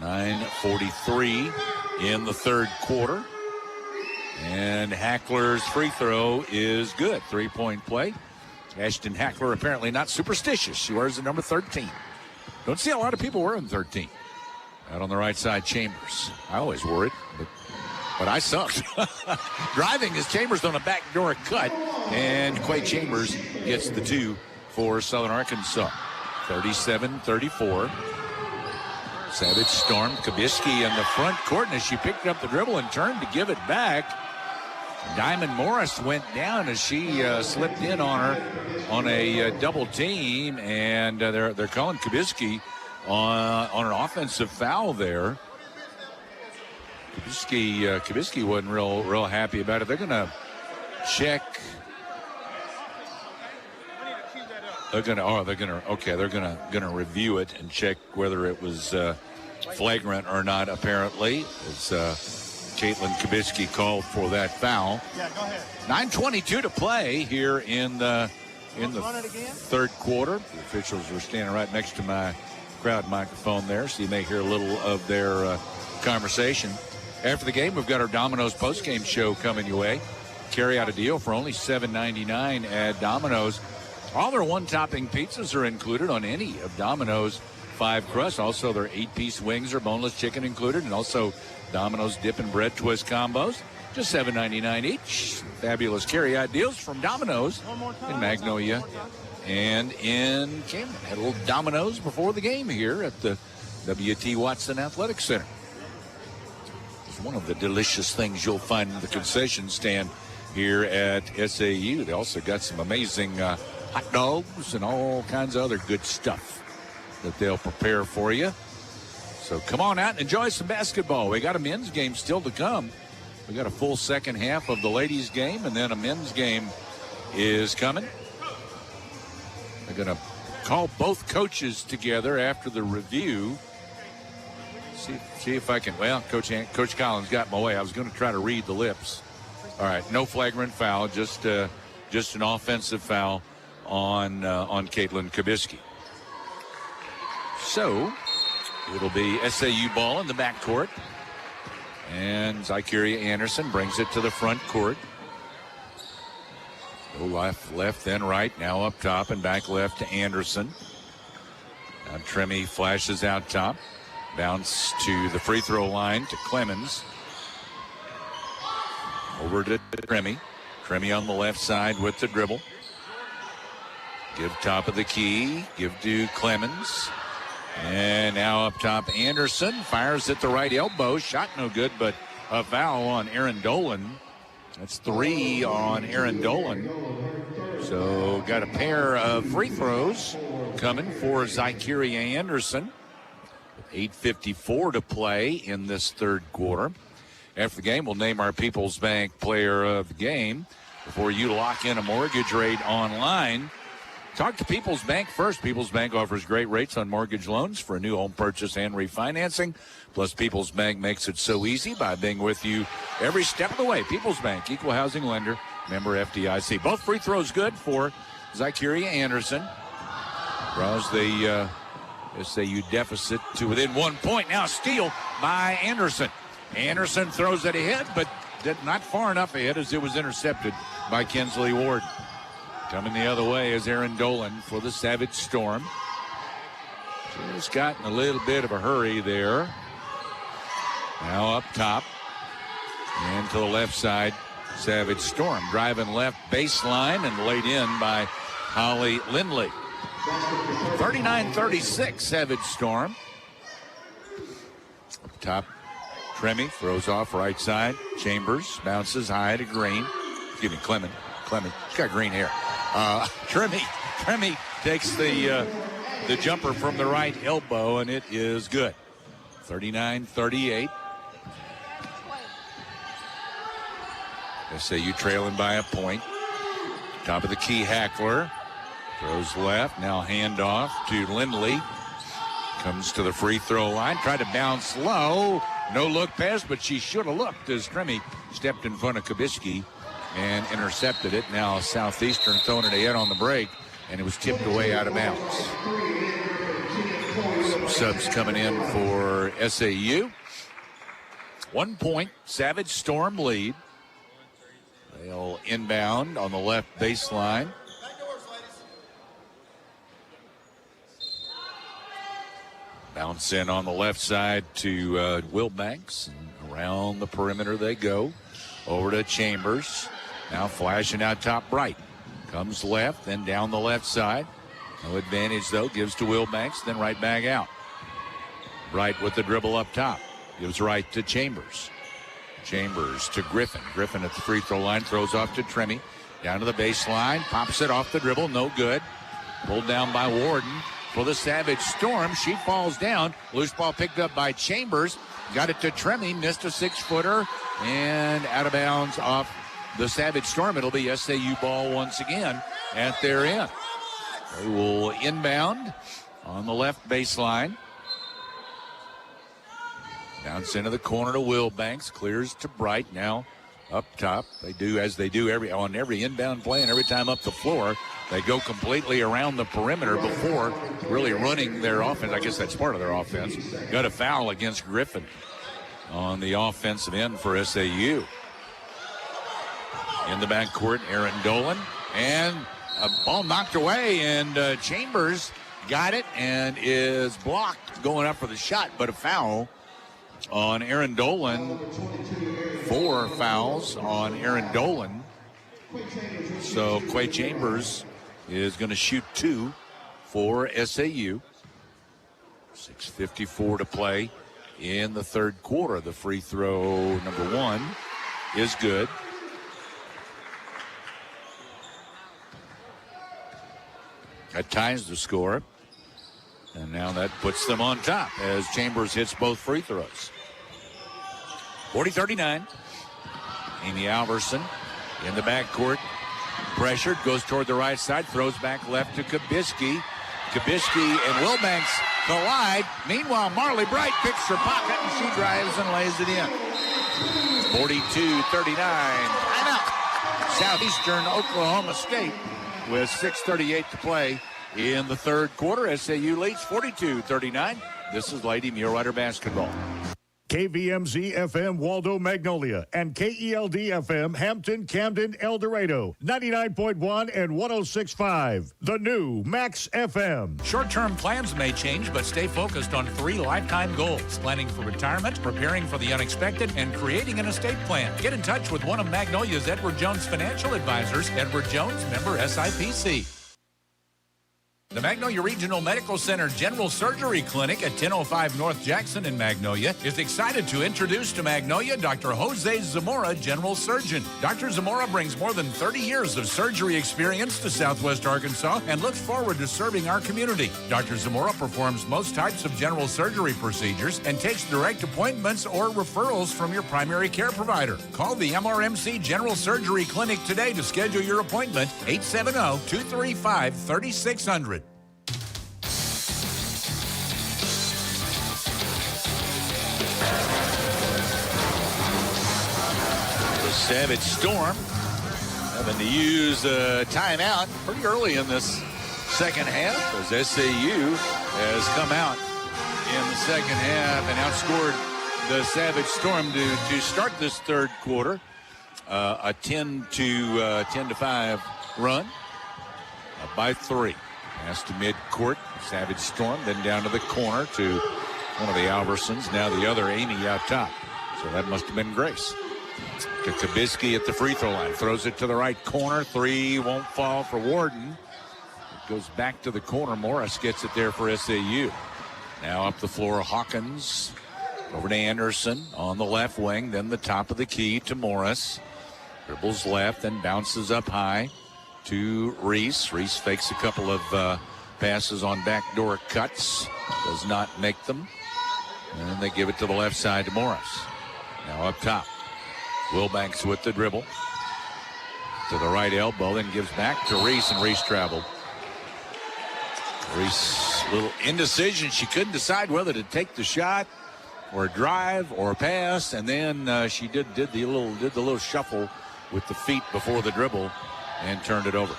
9:43 in the third quarter. And Hackler's free throw is good. Three-point play. Ashton Hackler apparently not superstitious. She wears the number 13. Don't see a lot of people wearing 13. Out on the right side, Chambers. I always wore it, but I sucked. Driving as Chambers on a backdoor cut. And Quay Chambers gets the 2 for Southern Arkansas. 37-34. Savage Storm, Kabisky in the front court, and as she picked up the dribble and turned to give it back, Diamond Morris went down as she slipped in on her on a double team, and they're calling Kabisky on an offensive foul there. Kabisky wasn't real happy about it. They're going to check. They're gonna review it and check whether it was flagrant or not. Apparently, it's Caitlin Kabisky called for that foul. Yeah, go ahead. 9:22 to play here in the third quarter. The officials are standing right next to my crowd microphone there, so you may hear a little of their conversation. After the game, we've got our Domino's postgame show coming your way. Carry out a deal for only $7.99 at Domino's. All their one-topping pizzas are included on any of Domino's 5 crusts. Also, their 8-piece wings are boneless chicken included, and also Domino's dip and bread twist combos. Just $7.99 each. Fabulous carry-out deals from Domino's in Magnolia and in Camden. Had a little Domino's before the game here at the W.T. Watson Athletic Center. It's one of the delicious things you'll find in the concession stand here at SAU. They also got some amazing hot dogs and all kinds of other good stuff. that they'll prepare for you. So come on out and enjoy some basketball. We got a men's game still to come. We got a full second half of the ladies' game, and then a men's game is coming. They're going to call both coaches together after the review. See if I can. Well, Coach Collins got my way. I was going to try to read the lips. All right, no flagrant foul, just an offensive foul on Caitlin Kubisky. So it'll be SAU ball in the backcourt, and Zykeria Anderson brings it to the front court. Go left, then right. Now up top and back left to Anderson. Now Tremy flashes out top. Bounce to the free throw line to Clemens. Over to Tremy. Tremy on the left side with the dribble. Give top of the key. Give to Clemens. And now up top, Anderson fires at the right elbow. Shot no good, but a foul on Aaron Dolan. That's 3 on Aaron Dolan. So got a pair of free throws coming for Zykeria Anderson. 8:54 to play in this third quarter. After the game, we'll name our People's Bank Player of the Game. Before you lock in a mortgage rate online, talk to People's Bank first. People's Bank offers great rates on mortgage loans for a new home purchase and refinancing. Plus, People's Bank makes it so easy by being with you every step of the way. People's Bank, equal housing lender, member FDIC. Both free throws good for Zykeria Anderson. Draws the SAU deficit to within 1 point. Now a steal by Anderson. Anderson throws it ahead, but not far enough ahead as it was intercepted by Kinsley Ward. Coming the other way is Aaron Dolan for the Savage Storm. Just got in a little bit of a hurry there. Now up top and to the left side, Savage Storm driving left baseline and laid in by Holly Lindley. 39-36, Savage Storm. Up top, Tremy throws off right side. Chambers bounces high to Green. Excuse me, Clement. She's got green hair. Tremy takes the jumper from the right elbow, and it is good. 39-38. SAU trailing by a point. Top of the key, Hackler. Throws left, now handoff to Lindley. Comes to the free throw line, tried to bounce low. No look pass, but she should have looked as Tremy stepped in front of Kubisky and intercepted it. Now Southeastern throwing it ahead on the break, and it was tipped away out of bounds. Some subs coming in for SAU. 1 point, Savage Storm lead. They'll inbound on the left baseline. Bounce in on the left side to Wilbanks. And around the perimeter they go. Over to Chambers. Now flashing out top Bright. Comes left, then down the left side. No advantage, though. Gives to Wilbanks, then right back out. Bright with the dribble up top. Gives right to Chambers. Chambers to Griffin. Griffin at the free throw line. Throws off to Tremy. Down to the baseline. Pops it off the dribble. No good. Pulled down by Warden. For the Savage Storm, she falls down. Loose ball picked up by Chambers. Got it to Tremy. Missed a 6-footer. And out of bounds off the Savage Storm. It'll be SAU ball once again at their end. They will inbound on the left baseline. Bounce into the corner to Wilbanks. Clears to Bright. Now up top. They do as they do on every inbound play and every time up the floor. They go completely around the perimeter before really running their offense. I guess that's part of their offense. Got a foul against Griffin on the offensive end for SAU. In the backcourt, Aaron Dolan. And a ball knocked away, and Chambers got it and is blocked going up for the shot, but a foul on Aaron Dolan. 4 fouls on Aaron Dolan. So Quay Chambers is going to shoot 2 for SAU. 6:54 to play in the third quarter. The free throw number 1 is good. That ties the score. And now that puts them on top as Chambers hits both free throws. 40-39. Amy Alverson in the backcourt. Pressured, goes toward the right side, throws back left to Kubisky. Kubisky and Wilbanks collide. Meanwhile, Marley Bright picks her pocket and she drives and lays it in. 42-39. Timeout. Southeastern Oklahoma State with 6:38 to play in the third quarter. SAU leads 42-39. This is Lady Mulerider basketball. KVMZ FM Waldo Magnolia and KELD FM Hampton, Camden, El Dorado, 99.1 and 106.5. The new Max FM. Short-term plans may change, but stay focused on 3 lifetime goals: planning for retirement, preparing for the unexpected, and creating an estate plan. Get in touch with one of Magnolia's Edward Jones financial advisors. Edward Jones, member SIPC. The Magnolia Regional Medical Center General Surgery Clinic at 1005 North Jackson in Magnolia is excited to introduce to Magnolia Dr. Jose Zamora, General Surgeon. Dr. Zamora brings more than 30 years of surgery experience to Southwest Arkansas and looks forward to serving our community. Dr. Zamora performs most types of general surgery procedures and takes direct appointments or referrals from your primary care provider. Call the MRMC General Surgery Clinic today to schedule your appointment, 870-235-3600. Savage Storm having to use a timeout pretty early in this second half as SAU has come out in the second half and outscored the Savage Storm to start this third quarter. A 10-5 run by 3. Pass to midcourt. Savage Storm then down to the corner to one of the Alversons. Now the other Amy out top. So that must have been Grace. To Kubisky at the free throw line. Throws it to the right corner. 3 won't fall for Warden. It goes back to the corner. Morris gets it there for SAU. Now up the floor, Hawkins. Over to Anderson on the left wing. Then the top of the key to Morris. Dribbles left, then bounces up high to Reese. Reese fakes a couple of passes on backdoor cuts. Does not make them. And they give it to the left side to Morris. Now up top. Wilbanks with the dribble. To the right elbow, then gives back to Reese, and Reese traveled. Reese, little indecision. She couldn't decide whether to take the shot or drive or pass, and then she did the little shuffle with the feet before the dribble and turned it over.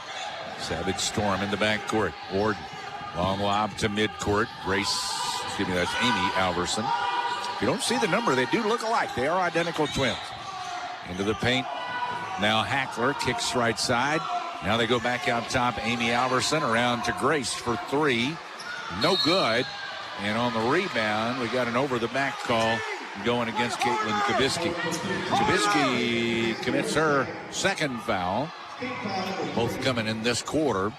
Savage Storm in the backcourt. Warden, long lob to midcourt. That's Amy Alverson. If you don't see the number, they do look alike. They are identical twins. Into the paint. Now Hackler kicks right side. Now they go back out top. Amy Alverson around to Grace for 3. No good. And on the rebound, we got an over-the-back call going against Caitlin Kubisky. Kubisky commits her second foul. Both coming in this quarter.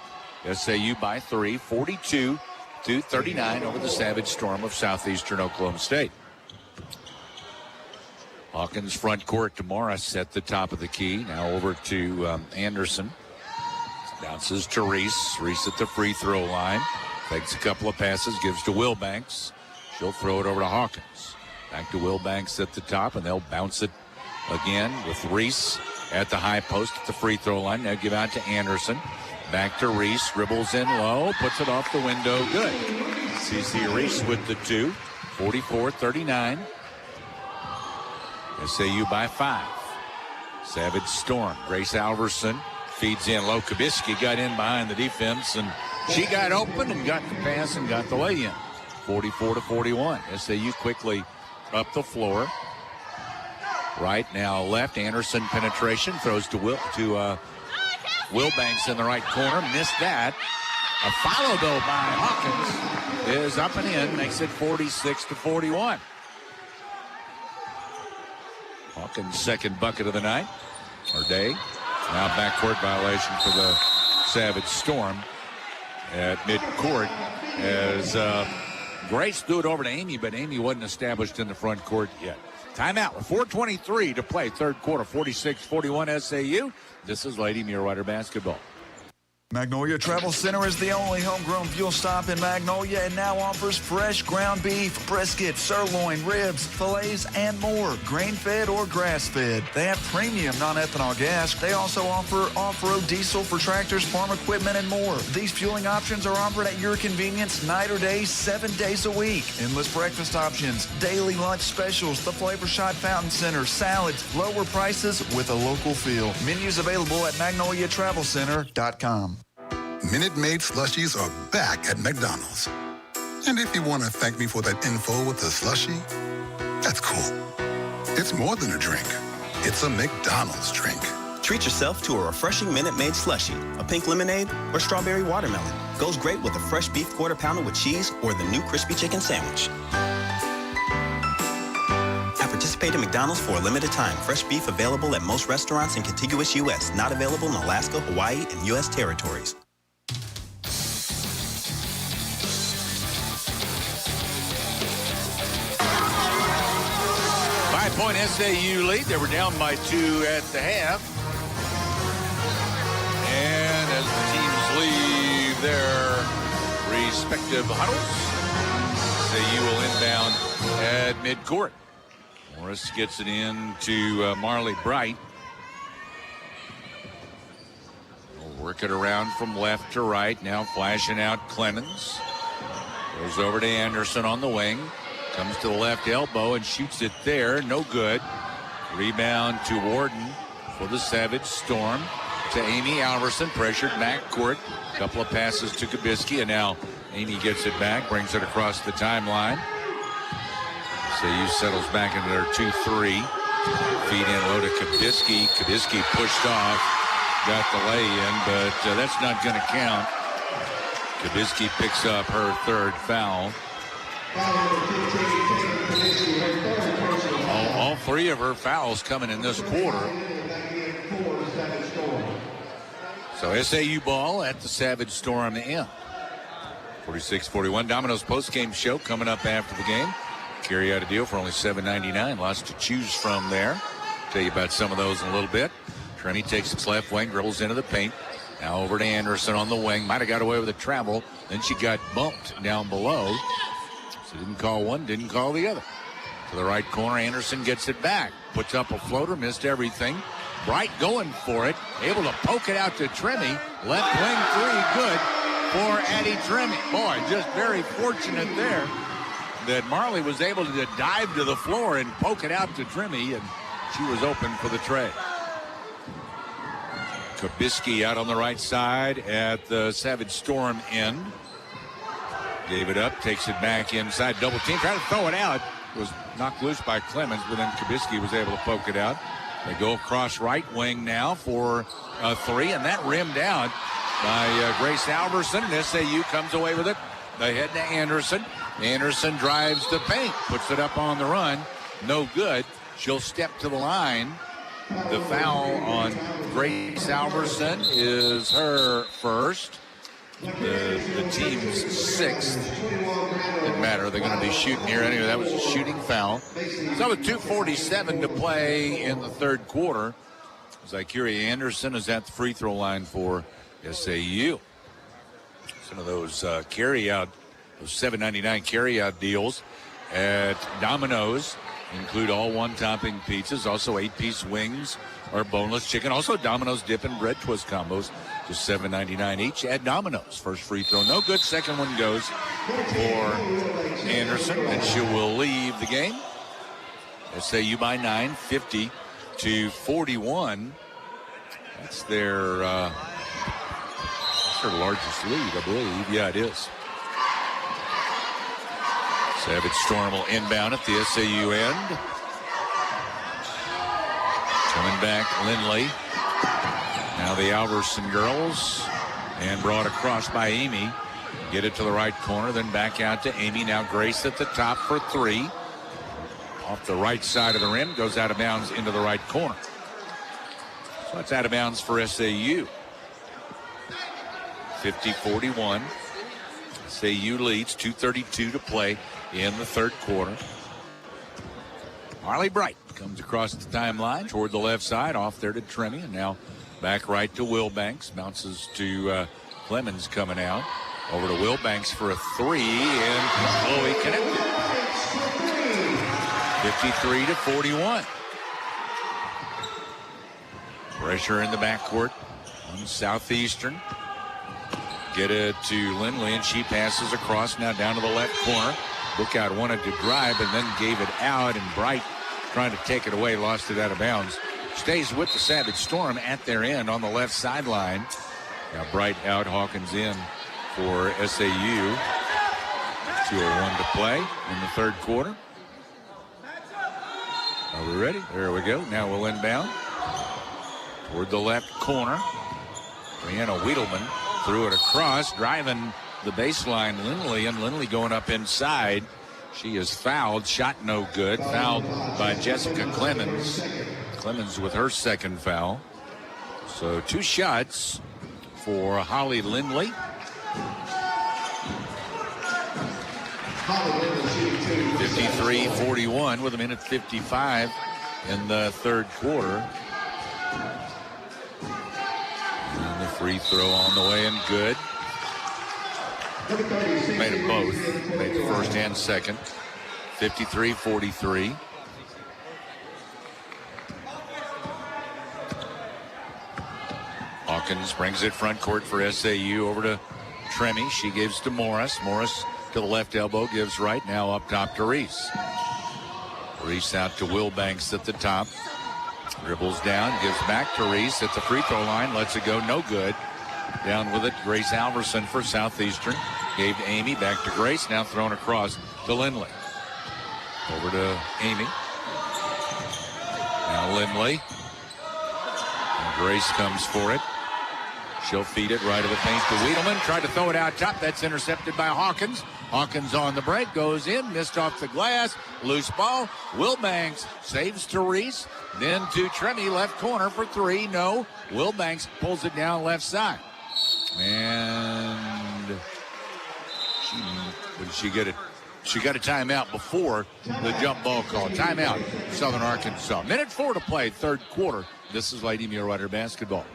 SAU by 3, 42-39 over the Savage Storm of Southeastern Oklahoma State. Hawkins front court to Morris at the top of the key. Now over to Anderson. Bounces to Reese. Reese at the free throw line. Takes a couple of passes, gives to Wilbanks. She'll throw it over to Hawkins. Back to Wilbanks at the top, and they'll bounce it again with Reese at the high post at the free throw line. Now give out to Anderson. Back to Reese. Dribbles in low. Puts it off the window. Good. CC Reese with the 2. 44-39. SAU by 5. Savage Storm. Grace Alverson feeds in low. Kubisky got in behind the defense, and she got open and got the pass and got the lay-in. 44-41. SAU quickly up the floor. Right now left. Anderson penetration. Throws to Wilbanks in the right corner. Missed that. A follow, though, by Hawkins is up and in. Makes it 46-41. Hawkins' second bucket of the night, or day. Now backcourt violation for the Savage Storm at midcourt as Grace threw it over to Amy, but Amy wasn't established in the front court yet. Timeout with 4:23 to play, third quarter, 46-41 SAU. This is Lady Mulerider basketball. Magnolia Travel Center is the only homegrown fuel stop in Magnolia and now offers fresh ground beef, brisket, sirloin, ribs, fillets, and more, grain-fed or grass-fed. They have premium non-ethanol gas. They also offer off-road diesel for tractors, farm equipment, and more. These fueling options are offered at your convenience night or day, 7 days a week. Endless breakfast options, daily lunch specials, the Flavor Shot Fountain Center, salads, lower prices with a local feel. Menus available at magnoliatravelcenter.com. Minute Maid slushies are back at McDonald's. And if you want to thank me for that info with the slushie, that's cool. It's more than a drink. It's a McDonald's drink. Treat yourself to a refreshing Minute Maid slushie, a pink lemonade, or strawberry watermelon. Goes great with a fresh beef quarter pounder with cheese or the new crispy chicken sandwich. At participating McDonald's for a limited time. Fresh beef available at most restaurants in contiguous U.S. Not available in Alaska, Hawaii, and U.S. territories. 5-point SAU lead. They were down by 2 at the half. And as the teams leave their respective huddles, SAU will inbound at midcourt. Morris gets it in to Marley Bright. We'll work it around from left to right. Now flashing out Clemens. Goes over to Anderson on the wing. Comes to the left elbow and shoots it there. No good. Rebound to Warden for the Savage Storm. To Amy Alverson. Pressured backcourt. Couple of passes to Kubisky. And now Amy gets it back. Brings it across the timeline. SAU settles back into their 2-3. Feed in low to Kubisky. Kubisky pushed off. Got the lay in, but that's not going to count. Kubisky picks up her third foul. All 3 of her fouls coming in this quarter. So SAU ball at the Savage Storm end. 46-41. Domino's postgame show coming up after the game. Carry out a deal for only $7.99. Lots to choose from there. Tell you about some of those in a little bit. Tremy takes its left wing, dribbles into the paint. Now over to Anderson on the wing. Might have got away with a travel. Then she got bumped down below. So didn't call one, didn't call the other. To the right corner, Anderson gets it back. Puts up a floater, missed everything. Bright going for it. Able to poke it out to Tremy. Left wing 3, good for Addie Tremy. Boy, just very fortunate there that Marley was able to dive to the floor and poke it out to Tremy, and she was open for the tray. Kubisky out on the right side at the Savage Storm end. Gave it up, takes it back inside, double team, tried to throw it out. It was knocked loose by Clemens, but then Kubisky was able to poke it out. They go across right wing now for a 3, and that rimmed out by Grace Alverson, and SAU comes away with it. They head to Anderson. Anderson drives the paint, puts it up on the run. No good. She'll step to the line. The foul on Grace Alverson is her first. The team's 6th. Didn't matter. They're going to be shooting here anyway. That was a shooting foul. So with 2:47 to play in the third quarter, Zykeria Anderson is at the free throw line for SAU. Some of those carry-out, those $7.99 carry-out deals at Domino's include all one-topping pizzas, also 8-piece wings or boneless chicken. Also Domino's dip and bread twist combos, just $7.99 each at Domino's. First free throw, no good. Second one goes for Anderson, and she will leave the game. SAU by 9, 50-41. That's their largest lead, I believe. Yeah, it is. Savage Storm will inbound at the SAU end. Coming back, Lindley. Now the Alverson girls. And brought across by Amy. Get it to the right corner, then back out to Amy. Now Grace at the top for 3. Off the right side of the rim, goes out of bounds into the right corner. So it's out of bounds for SAU. 50-41. SAU leads, 2:32 to play in the third quarter. Marley Bright comes across the timeline toward the left side, off there to Tremy, and now Back right to Wilbanks. Bounces to Clemens coming out. Over to Wilbanks for a three, and Chloe connected. 53-41. Pressure in the backcourt on Southeastern. Get it to Lindley, and she passes across now down to the left corner. Bookout wanted to drive and then gave it out, and Bright trying to take it away, lost it out of bounds. Stays with the Savage Storm at their end on the left sideline. Now Bright out, Hawkins in for SAU. 2:01 to play in the third quarter. Are we ready? There we go. Now we'll inbound toward the left corner. Brianna Wiedelman threw it across, driving the baseline, Lindley, and Lindley going up inside. She is fouled. Shot no good. Fouled by Jessica Clemens. Clemens with her second foul. So 2 shots for Holly Lindley. 53-41 with 1:55 in the third quarter. And the free throw on the way and good. Made them both. Made the first and second. 53-43. Hawkins brings it front court for SAU over to Tremy. She gives to Morris. Morris to the left elbow, gives right. Now up top to Reese. Reese out to Wilbanks at the top. Dribbles down, gives back to Reese at the free throw line. Lets it go, no good. Down with it, Grace Alverson for Southeastern. Gave to Amy, back to Grace. Now thrown across to Lindley. Over to Amy. Now Lindley. And Grace comes for it. She'll feed it right of the paint to Wiedelman. Tried to throw it out top. That's intercepted by Hawkins. Hawkins on the break. Goes in. Missed off the glass. Loose ball. Wilbanks saves to Reese. Then to Tremy. Left corner for three. No. Wilbanks pulls it down left side. And she get it. She got a timeout before the jump ball call. Timeout, Southern Arkansas. 1:04 to play, third quarter. This is Lady Mulerider basketball.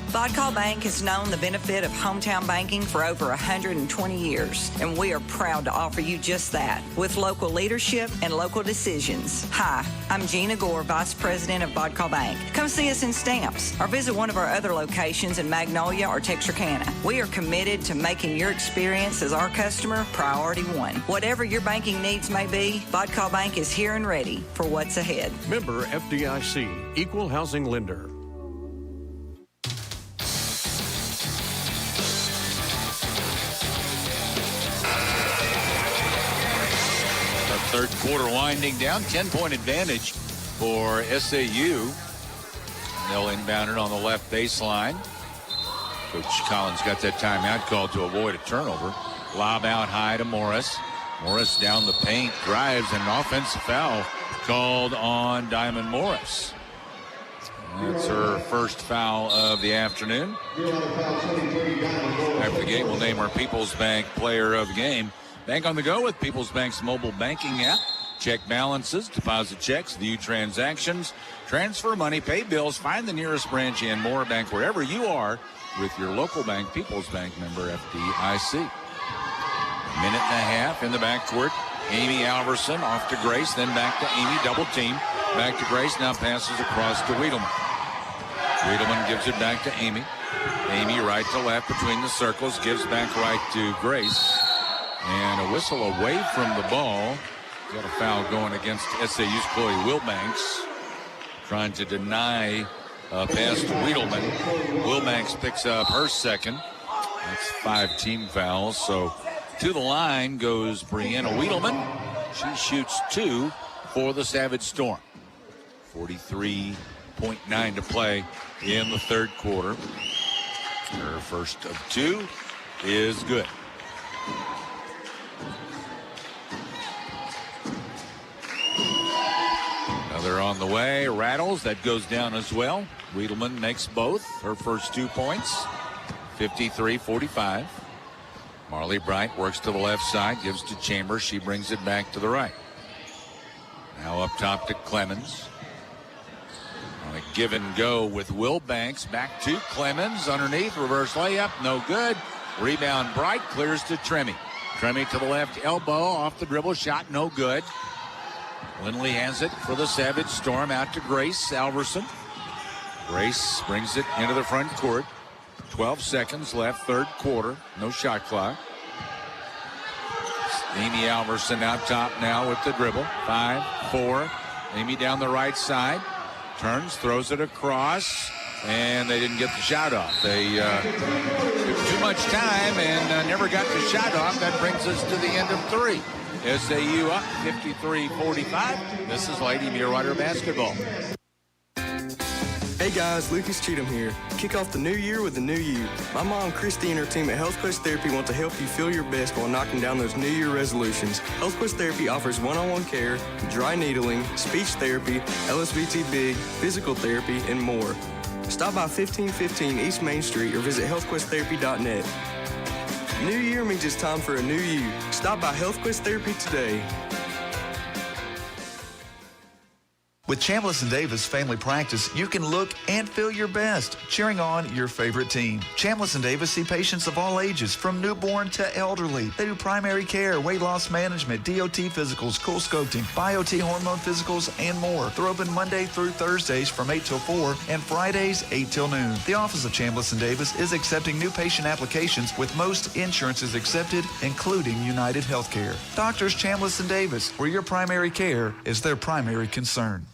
Vodcall Bank has known the benefit of hometown banking for over 120 years, and we are proud to offer you just that with local leadership and local decisions. Hi, I'm Gina Gore, Vice President of Vodcall Bank. Come see us in Stamps or visit one of our other locations in Magnolia or Texarkana. We are committed to making your experience as our customer priority one. Whatever your banking needs may be, Vodcall Bank is here and ready for what's ahead. Member FDIC, Equal Housing Lender. Third quarter winding down, 10-point advantage for SAU. They'll inbound it on the left baseline. Coach Collins got that timeout called to avoid a turnover. Lob out high to Morris. Morris down the paint, drives, and an offensive foul called on Diamond Morris. That's her first foul of the afternoon. After the game, we'll name our People's Bank Player of the Game. Bank on the go with People's Bank's mobile banking app. Check balances, deposit checks, view transactions, transfer money, pay bills, find the nearest branch, and more. Bank wherever you are with your local bank, People's Bank member FDIC. A minute and a half in the backcourt. Amy Alverson off to Grace, then back to Amy, double team. Back to Grace, now passes across to Wiedelman. Wiedelman gives it back to Amy. Amy right to left between the circles, gives back right to Grace. And a whistle away from the ball. Got a foul going against SAU's Chloe Wilbanks. Trying to deny a pass to Wiedelman. Wilbanks picks up her second. That's 5 team fouls. So to the line goes Brianna Wiedelman. She shoots 2 for the Savage Storm. 43.9 to play in the third quarter. Her first of 2 is good. Another on the way. Rattles. That goes down as well. Wiedelman makes both. Her first 2 points. 53-45. Marley Bright works to the left side. Gives to Chambers. She brings it back to the right. Now up top to Clemens. give and go with Will Banks. Back to Clemens. Underneath. Reverse layup. No good. Rebound Bright. Clears to Tremy. Tremy to the left elbow. Off the dribble. Shot no good. Lindley has it for the Savage Storm. Out to Grace Alverson. Grace brings it into the front court. 12 seconds left, third quarter. No shot clock. Amy Alverson out top now with the dribble. 5-4. Amy down the right side. Turns, throws it across, and they didn't get the shot off. They took too much time and never got the shot off. That brings us to the end of 3. SAU up 53-45. This is Lady Muleriders basketball. Hey guys, Lucas Cheatham here. Kick off the new year with a new you. My mom, Christy, and her team at Health Quest Therapy want to help you feel your best while knocking down those New Year resolutions. Health Quest Therapy offers one-on-one care, dry needling, speech therapy, LSVT Big, physical therapy, and more. Stop by 1515 East Main Street or visit healthquesttherapy.net. New year means it's time for a new you. Stop by Health Quest Therapy today. With Chambliss & Davis Family Practice, you can look and feel your best, cheering on your favorite team. Chambliss & Davis see patients of all ages, from newborn to elderly. They do primary care, weight loss management, DOT physicals, cool scoping, BioT hormone physicals, and more. They're open Monday through Thursdays from 8 till 4 and Fridays 8 till noon. The office of Chambliss & Davis is accepting new patient applications with most insurances accepted, including United Healthcare. Doctors Chambliss & Davis, where your primary care is their primary concern.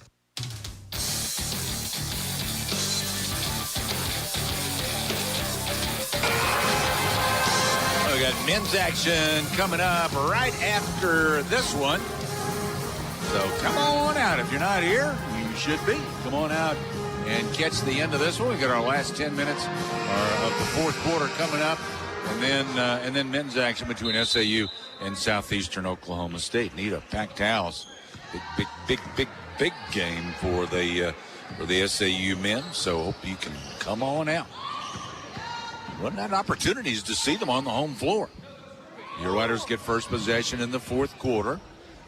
We got men's action coming up right after this one. So come on out. If you're not here, you should be. Come on out and catch the end of this one. We got our last 10 minutes of the fourth quarter coming up, and then men's action between SAU and Southeastern Oklahoma State. Need a packed house. Big game for the SAU men. So hope you can come on out. Running out of opportunities to see them on the home floor. Muleriders get first possession in the fourth quarter.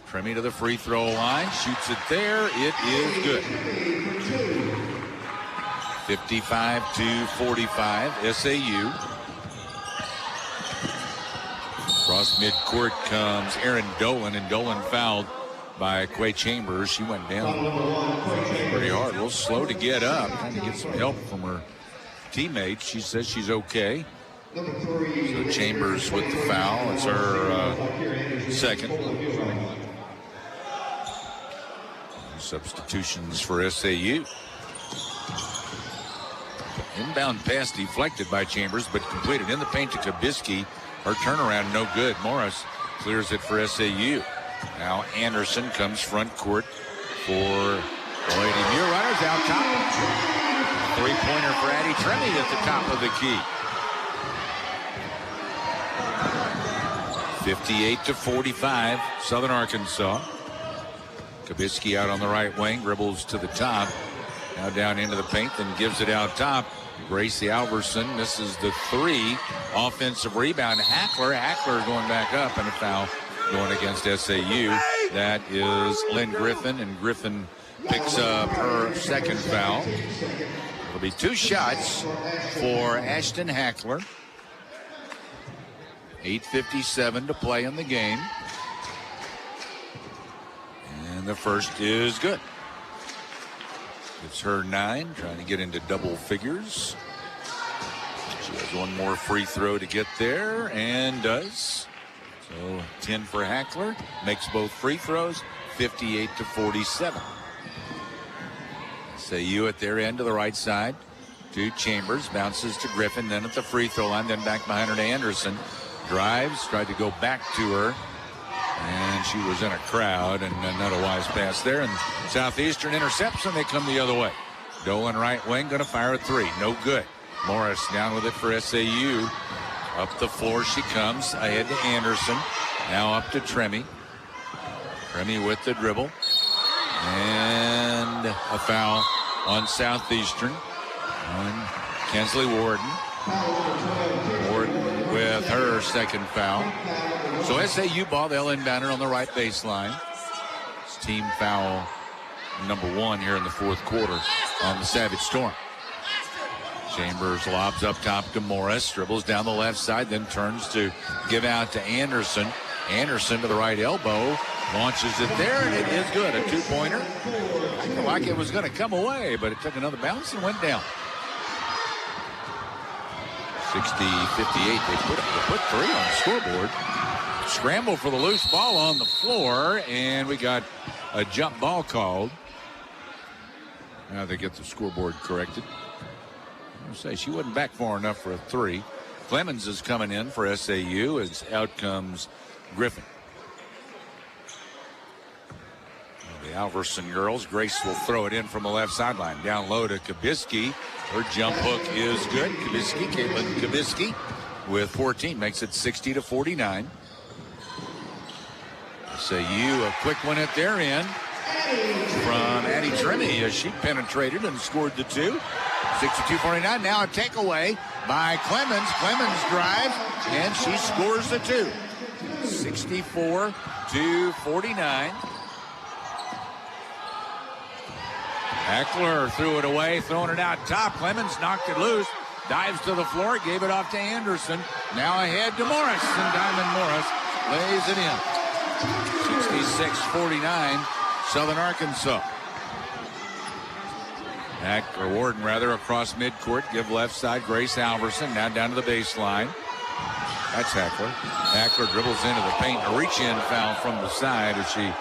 Tremy to the free throw line. Shoots it there. It is good. 55-45 SAU. Across midcourt comes Aaron Dolan, and Dolan fouled by Quay Chambers. She went down pretty hard. A little slow to get up. Trying to get some help from her teammates. She says she's okay. So Chambers with the foul. It's her second. Substitutions for SAU. Inbound pass deflected by Chambers, but completed in the paint to Kabisky. Her turnaround no good. Morris clears it for SAU. Now Anderson comes front court for the Lady Muleriders out top. Three-pointer for Addie Tremy at the top of the key. 58-45, Southern Arkansas. Kabisky out on the right wing, dribbles to the top. Now down into the paint, then gives it out top. Gracie Alverson misses the three. Offensive rebound. Hackler going back up, and a foul going against SAU. That is Lynn Griffin, and Griffin picks up her second foul. It'll be two shots for Ashton Hackler. 8:57 to play in the game. And the first is good. It's her 9, trying to get into double figures. She has one more free throw to get there, and does. So 10 for Hackler, makes both free throws, 58-47. SAU at their end to the right side. To Chambers, bounces to Griffin, then at the free throw line, then back behind her to Anderson. Drives, tried to go back to her, and she was in a crowd, and not a wise pass there. And Southeastern intercepts, and they come the other way. Dolan right wing, going to fire a three. No good. Morris down with it for SAU. Up the floor she comes, ahead to Anderson. Now up to Tremy. Tremy with the dribble. And a foul on Southeastern. On Kensley Warden. Warden with her second foul. So SAU ball, they'll inbound it on the right baseline. It's team foul number 1 here in the fourth quarter on the Savage Storm. Chambers lobs up top to Morris, dribbles down the left side, then turns to give out to Anderson. Anderson to the right elbow, launches it there, and it is good. A two-pointer. I feel like it was going to come away, but it took another bounce and went down. 60-58. They put 3 on the scoreboard. Scramble for the loose ball on the floor, and we got a jump ball called. Now they get the scoreboard corrected. I'll say she wasn't back far enough for a 3. Clemens is coming in for SAU as out comes Griffin. The Alverson girls. Grace will throw it in from the left sideline. Down low to Kabisky. Her jump hook is good. Caitlin Kabisky with 14 makes it 60-49. SAU a quick one at their end from Addie Trimmy as she penetrated and scored the 2. 62-49. Now a takeaway by Clemens. Clemens drives and she scores the 2. 64-49. Eckler threw it away, throwing it out top. Clemens knocked it loose, dives to the floor, gave it off to Anderson. Now ahead to Morris, and Diamond Morris lays it in. 66-49, Southern Arkansas. Warden across midcourt, give left side, Grace Alverson, now down to the baseline. That's Hackler. Hackler dribbles into the paint, a reach-in foul from the side as she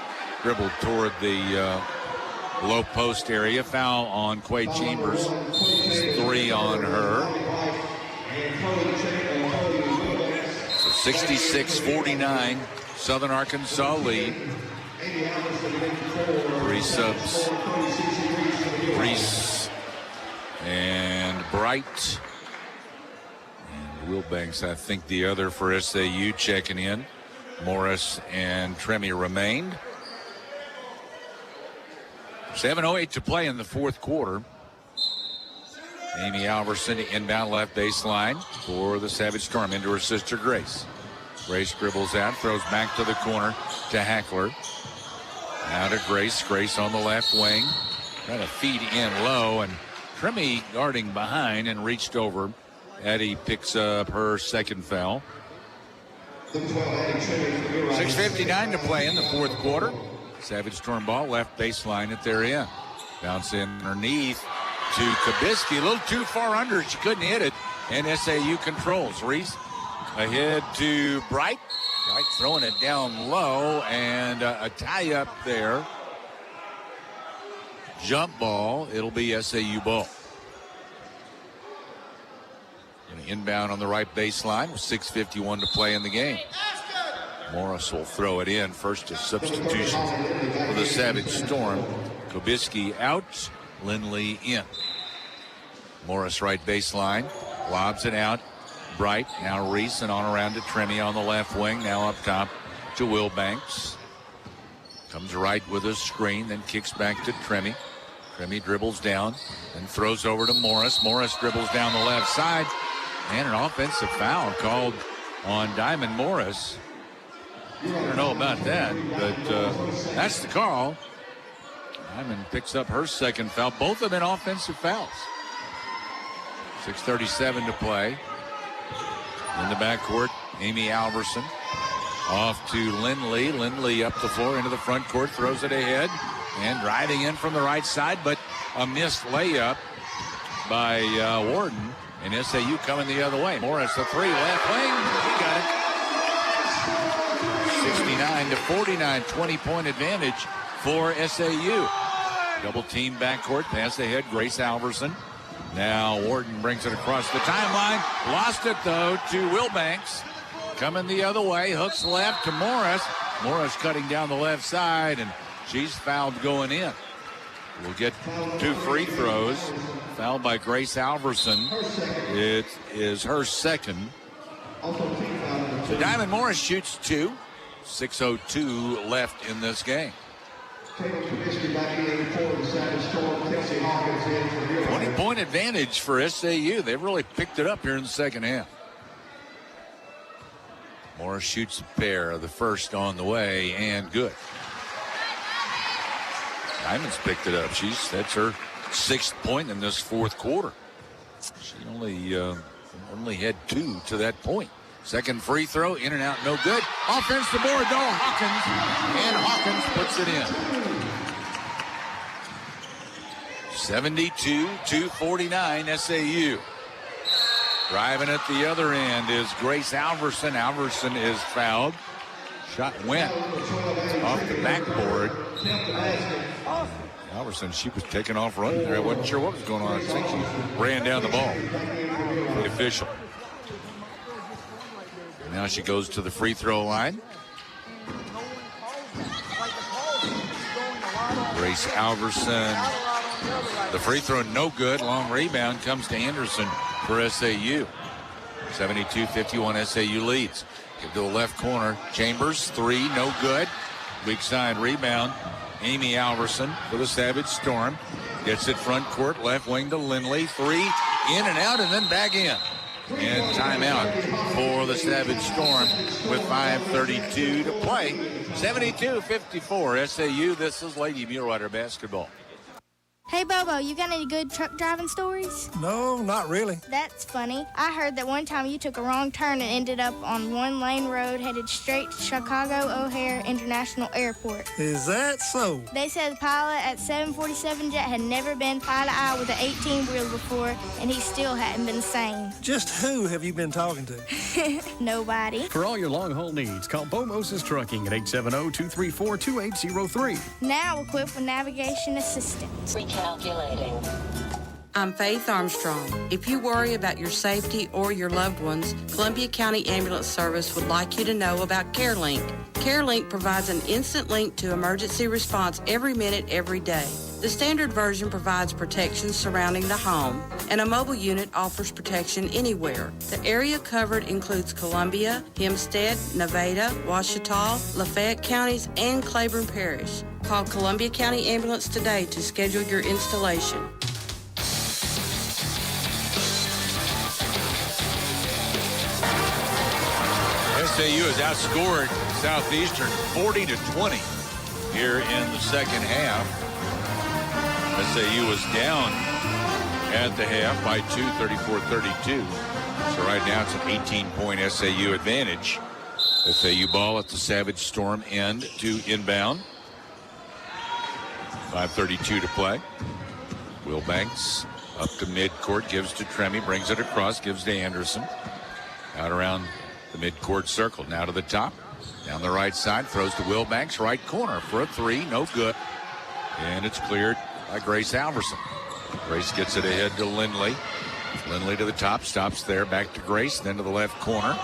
dribbled toward the low post area. Foul on Quade Chambers. 3 on her. So 66-49, Southern Arkansas lead. 3 subs. Reese and Bright. And Wilbanks, I think the other for SAU, checking in. Morris and Tremy remained. 7:08 to play in the fourth quarter. Amy Alverson inbound left baseline for the Savage Storm into her sister Grace. Grace dribbles out, throws back to the corner to Hackler. Now to Grace. Grace on the left wing. Trying to feed in low, and Tremy guarding behind and reached over. Addie picks up her second foul. 6:59 to play in the fourth quarter. Savage Storm ball left baseline at their end. Bounce in underneath to Kabisky. A little too far under. She couldn't hit it. And SAU controls. Reese ahead to Bright. Bright throwing it down low, and a tie up there. Jump ball. It'll be SAU ball. Going to inbound on the right baseline with 6:51 to play in the game. Morris will throw it in. First a substitution for the Savage Storm. Kabisky out. Lindley in. Morris right baseline. Lobs it out. Bright. Now Reese and on around to Tremy on the left wing. Now up top to Wilbanks. Comes right with a screen. Then kicks back to Tremy. Tremy dribbles down and throws over to Morris. Morris dribbles down the left side. And an offensive foul called on Diamond Morris. I don't know about that, but that's the call. Diamond picks up her second foul. Both of them offensive fouls. 6:37 to play. In the backcourt, Amy Alverson. Off to Lindley. Lindley up the floor into the front court. Throws it ahead. And driving in from the right side, but a missed layup by Warden. And SAU coming the other way. Morris, the 3 left wing. He got it. 69-49, 20-point advantage for SAU. Double team backcourt, pass ahead, Grace Alverson. Now Warden brings it across the timeline. Lost it, though, to Wilbanks. Coming the other way, hooks left to Morris. Morris cutting down the left side, and she's fouled going in. We'll get 2 free throws. Fouled by Grace Alverson. It is her second. So Diamond Morris shoots 2. 6:02 left in this game. 20-point advantage for SAU. They've really picked it up here in the second half. Morris shoots a pair of the first on the way, and good. Diamond's picked it up. That's her 6th point in this 4th quarter. She only had 2 to that point. Second free throw, in and out, no good. Offense to board, though, Hawkins. And Hawkins puts it in. 72-249 SAU. Driving at the other end is Grace Alverson. Alverson is fouled. Shot went off the backboard. Alverson, she was taking off running there. I wasn't sure what was going on. I think she ran down the ball. The official. Now she goes to the free throw line. Grace Alverson. The free throw no good. Long rebound comes to Anderson for SAU. 72-51 SAU leads. Give to the left corner. Chambers, 3, no good. Weak side rebound. Amy Alverson for the Savage Storm. Gets it front court, left wing to Lindley. 3, in and out, and then back in. And timeout for the Savage Storm with 5:32 to play. 72-54 SAU. This is Lady Mulerider basketball. Hey, Bobo, you got any good truck driving stories? No, not really. That's funny. I heard that one time you took a wrong turn and ended up on one-lane road headed straight to Chicago O'Hare International Airport. Is that so? They said the pilot at 747 jet had never been eye to eye with an 18-wheel before, and he still hadn't been sane. Just who have you been talking to? Nobody. For all your long-haul needs, call Bo Moses Trucking at 870-234-2803. Now equipped with navigation assistance. Calculating. I'm Faith Armstrong. If you worry about your safety or your loved ones, Columbia County Ambulance Service would like you to know about CareLink. CareLink provides an instant link to emergency response every minute, every day. The standard version provides protection surrounding the home, and a mobile unit offers protection anywhere. The area covered includes Columbia, Hempstead, Nevada, Ouachita, Lafayette counties, and Claiborne Parish. Call Columbia County Ambulance today to schedule your installation. SAU has outscored Southeastern 40-20 here in the second half. SAU was down at the half by 2, 34-32. So right now it's an 18-point SAU advantage. SAU ball at the Savage Storm end to inbound. 5:32 to play. Will Banks up to midcourt, gives to Tremy, brings it across, gives to Anderson. Out around the midcourt circle, now to the top. Down the right side, throws to Will Banks, right corner for a 3, no good. And it's cleared by Grace Alverson. Grace gets it ahead to Lindley. Lindley to the top, stops there, back to Grace, then to the left corner.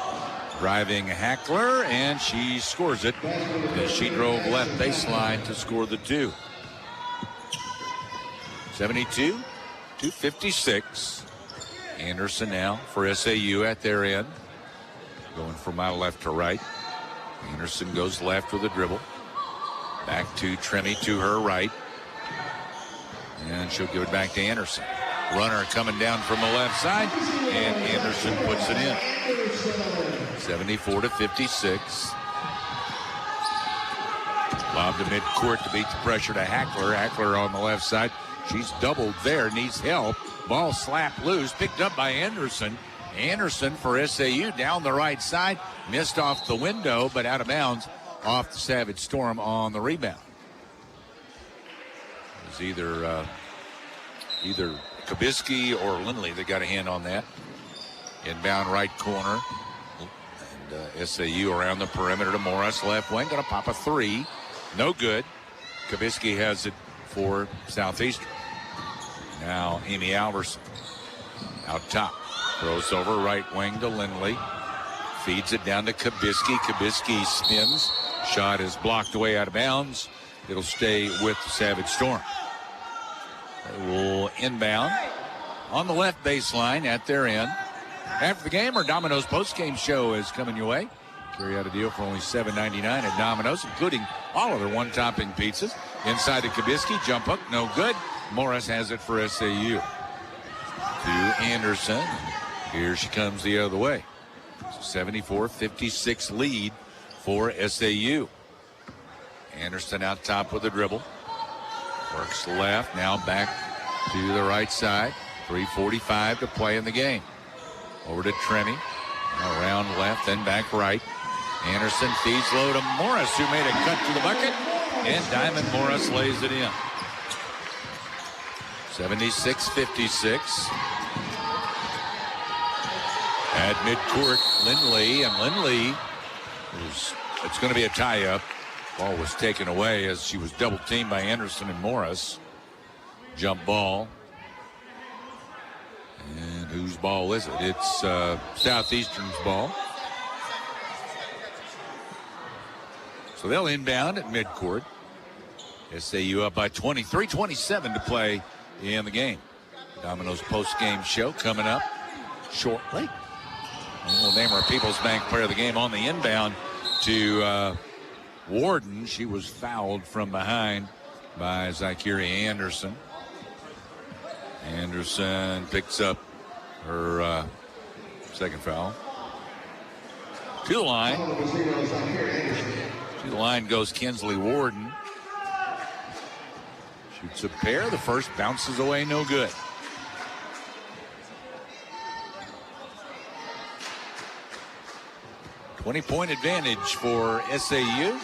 Driving Hackler, and she scores it as she drove left baseline to score the 2. 72-56. Anderson now for SAU at their end. Going from my left to right. Anderson goes left with a dribble. Back to Tremy to her right. And she'll give it back to Anderson. Runner coming down from the left side, and Anderson puts it in. 74-56. Lob to midcourt to beat the pressure to Hackler. Hackler on the left side. She's doubled there, needs help. Ball slapped loose, picked up by Anderson. Anderson for SAU down the right side. Missed off the window, but out of bounds off the Savage Storm on the rebound. It was either Kabisky or Lindley that got a hand on that. Inbound right corner. And SAU around the perimeter to Morris. Left wing, going to pop a 3. No good. Kabisky has it for Southeastern. Now Amy Alverson out top. Throws over right wing to Lindley. Feeds it down to Kabisky. Kabisky spins. Shot is blocked away out of bounds. It'll stay with the Savage Storm. They will inbound on the left baseline at their end. After the game, our Domino's postgame show is coming your way. Carry out a deal for only $7.99 at Domino's, including all of their one-topping pizzas. Inside to Kabisky, jump hook, no good. Morris has it for SAU. To Anderson. Here she comes the other way. 74-56 lead for SAU. Anderson out top with a dribble. Works left, now back to the right side. 3:45 to play in the game. Over to Tremy. Around left, then back right. Anderson feeds low to Morris, who made a cut to the bucket. And Diamond Morris lays it in. 76-56. At midcourt, Lindley. And Lindley, it's going to be a tie-up. Ball was taken away as she was double-teamed by Anderson and Morris. Jump ball. And whose ball is it? It's Southeastern's ball. So they'll inbound at midcourt. SAU up by 23-27 to play in the game. Domino's post-game show coming up shortly. And we'll name our People's Bank Player of the Game on the inbound to Warden. She was fouled from behind by Zykiri Anderson. Anderson picks up her second foul. To the line. To the line goes Kinsley Warden. Shoots a pair. The first bounces away, no good. .20 advantage for SAU.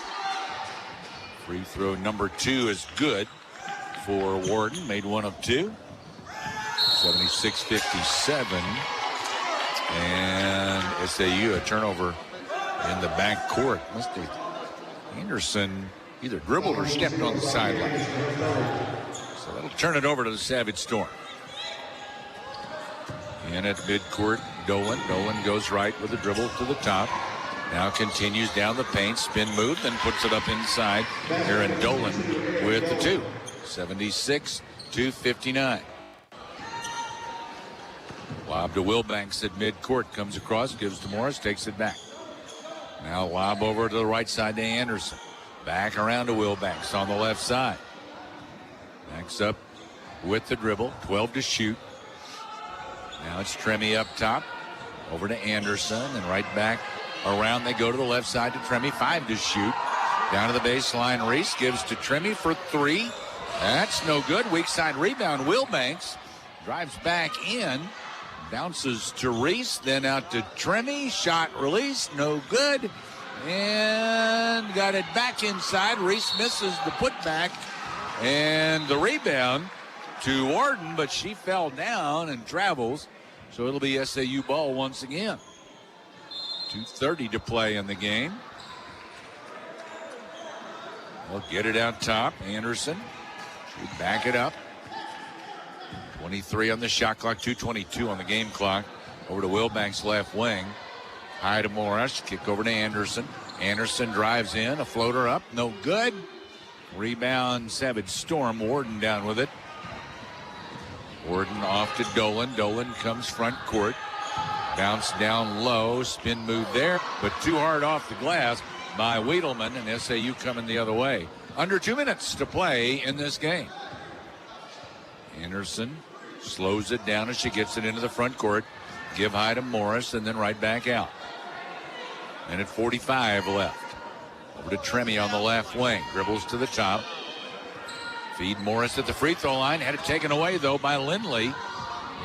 Free throw number 2 is good for Warden. Made one of 2. 76-57. And SAU a turnover in the back court. Must have Anderson either dribbled or stepped on the sideline. So that'll turn it over to the Savage Storm. And at midcourt, Dolan. Dolan goes right with a dribble to the top. Now continues down the paint, spin move, then puts it up inside. Aaron Dolan with the 2. 76-59. Lob to Wilbanks at midcourt, comes across, gives to Morris, takes it back. Now lob over to the right side to Anderson. Back around to Wilbanks on the left side. Backs up with the dribble, 12 to shoot. Now it's Tremy up top, over to Anderson, and right back around they go to the left side to Tremy, 5 to shoot. Down to the baseline, Reese gives to Tremy for 3. That's no good. Weak side rebound. Wilbanks drives back in, bounces to Reese, then out to Tremy. Shot release, no good. And got it back inside. Reese misses the putback and the rebound to Warden, but she fell down and travels. So it'll be SAU ball once again. 2:30 to play in the game. We'll get it out top. Anderson should back it up. 23 on the shot clock, 2:22 on the game clock. Over to Wilbanks left wing. High to Morris, kick over to Anderson. Anderson drives in, a floater up, no good. Rebound, Savage Storm. Warden down with it. Warden off to Dolan. Dolan comes front court. Bounce down low, spin move there, but too hard off the glass by Wiedelman, and SAU coming the other way. Under 2 minutes to play in this game. Anderson slows it down as she gets it into the front court. Give high to Morris, and then right back out. And at 45 left. Over to Tremy on the left wing. Dribbles to the top. Feed Morris at the free throw line. Had it taken away, though, by Lindley.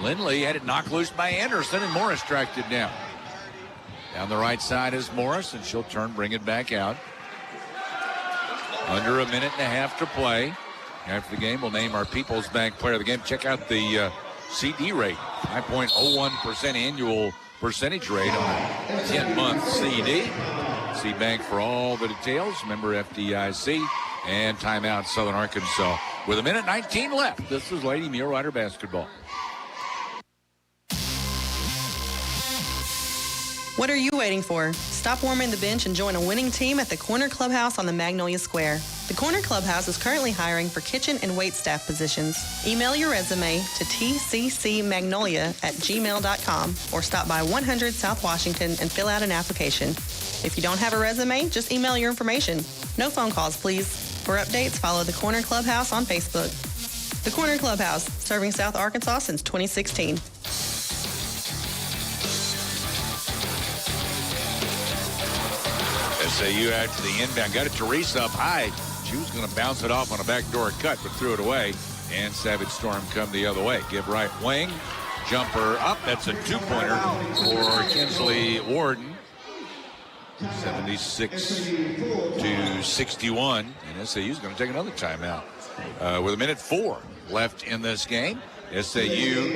Lindley had it knocked loose by Anderson, and Morris tracked it down. Down the right side is Morris, and she'll turn, bring it back out. Under a minute and a half to play. After the game, we'll name our People's Bank Player of the Game. Check out the CD rate. 5.01% annual percentage rate on a 10-month CD. See Bank for all the details. Member FDIC. And timeout Southern Arkansas. With a minute 19 left, this is Lady Mulerider basketball. What are you waiting for? Stop warming the bench and join a winning team at the Corner Clubhouse on the Magnolia Square. The Corner Clubhouse is currently hiring for kitchen and wait staff positions. Email your resume to tccmagnolia@gmail.com or stop by 100 South Washington and fill out an application. If you don't have a resume, just email your information. No phone calls, please. For updates, follow the Corner Clubhouse on Facebook. The Corner Clubhouse, serving South Arkansas since 2016. SAU out to the inbound. Got it to Reese up high. She was going to bounce it off on a backdoor cut, but threw it away. And Savage Storm come the other way. Give right wing. Jumper up. That's a two-pointer for Kinsley Warden. 76-61. And SAU's going to take another timeout. With 1:04 left in this game. SAU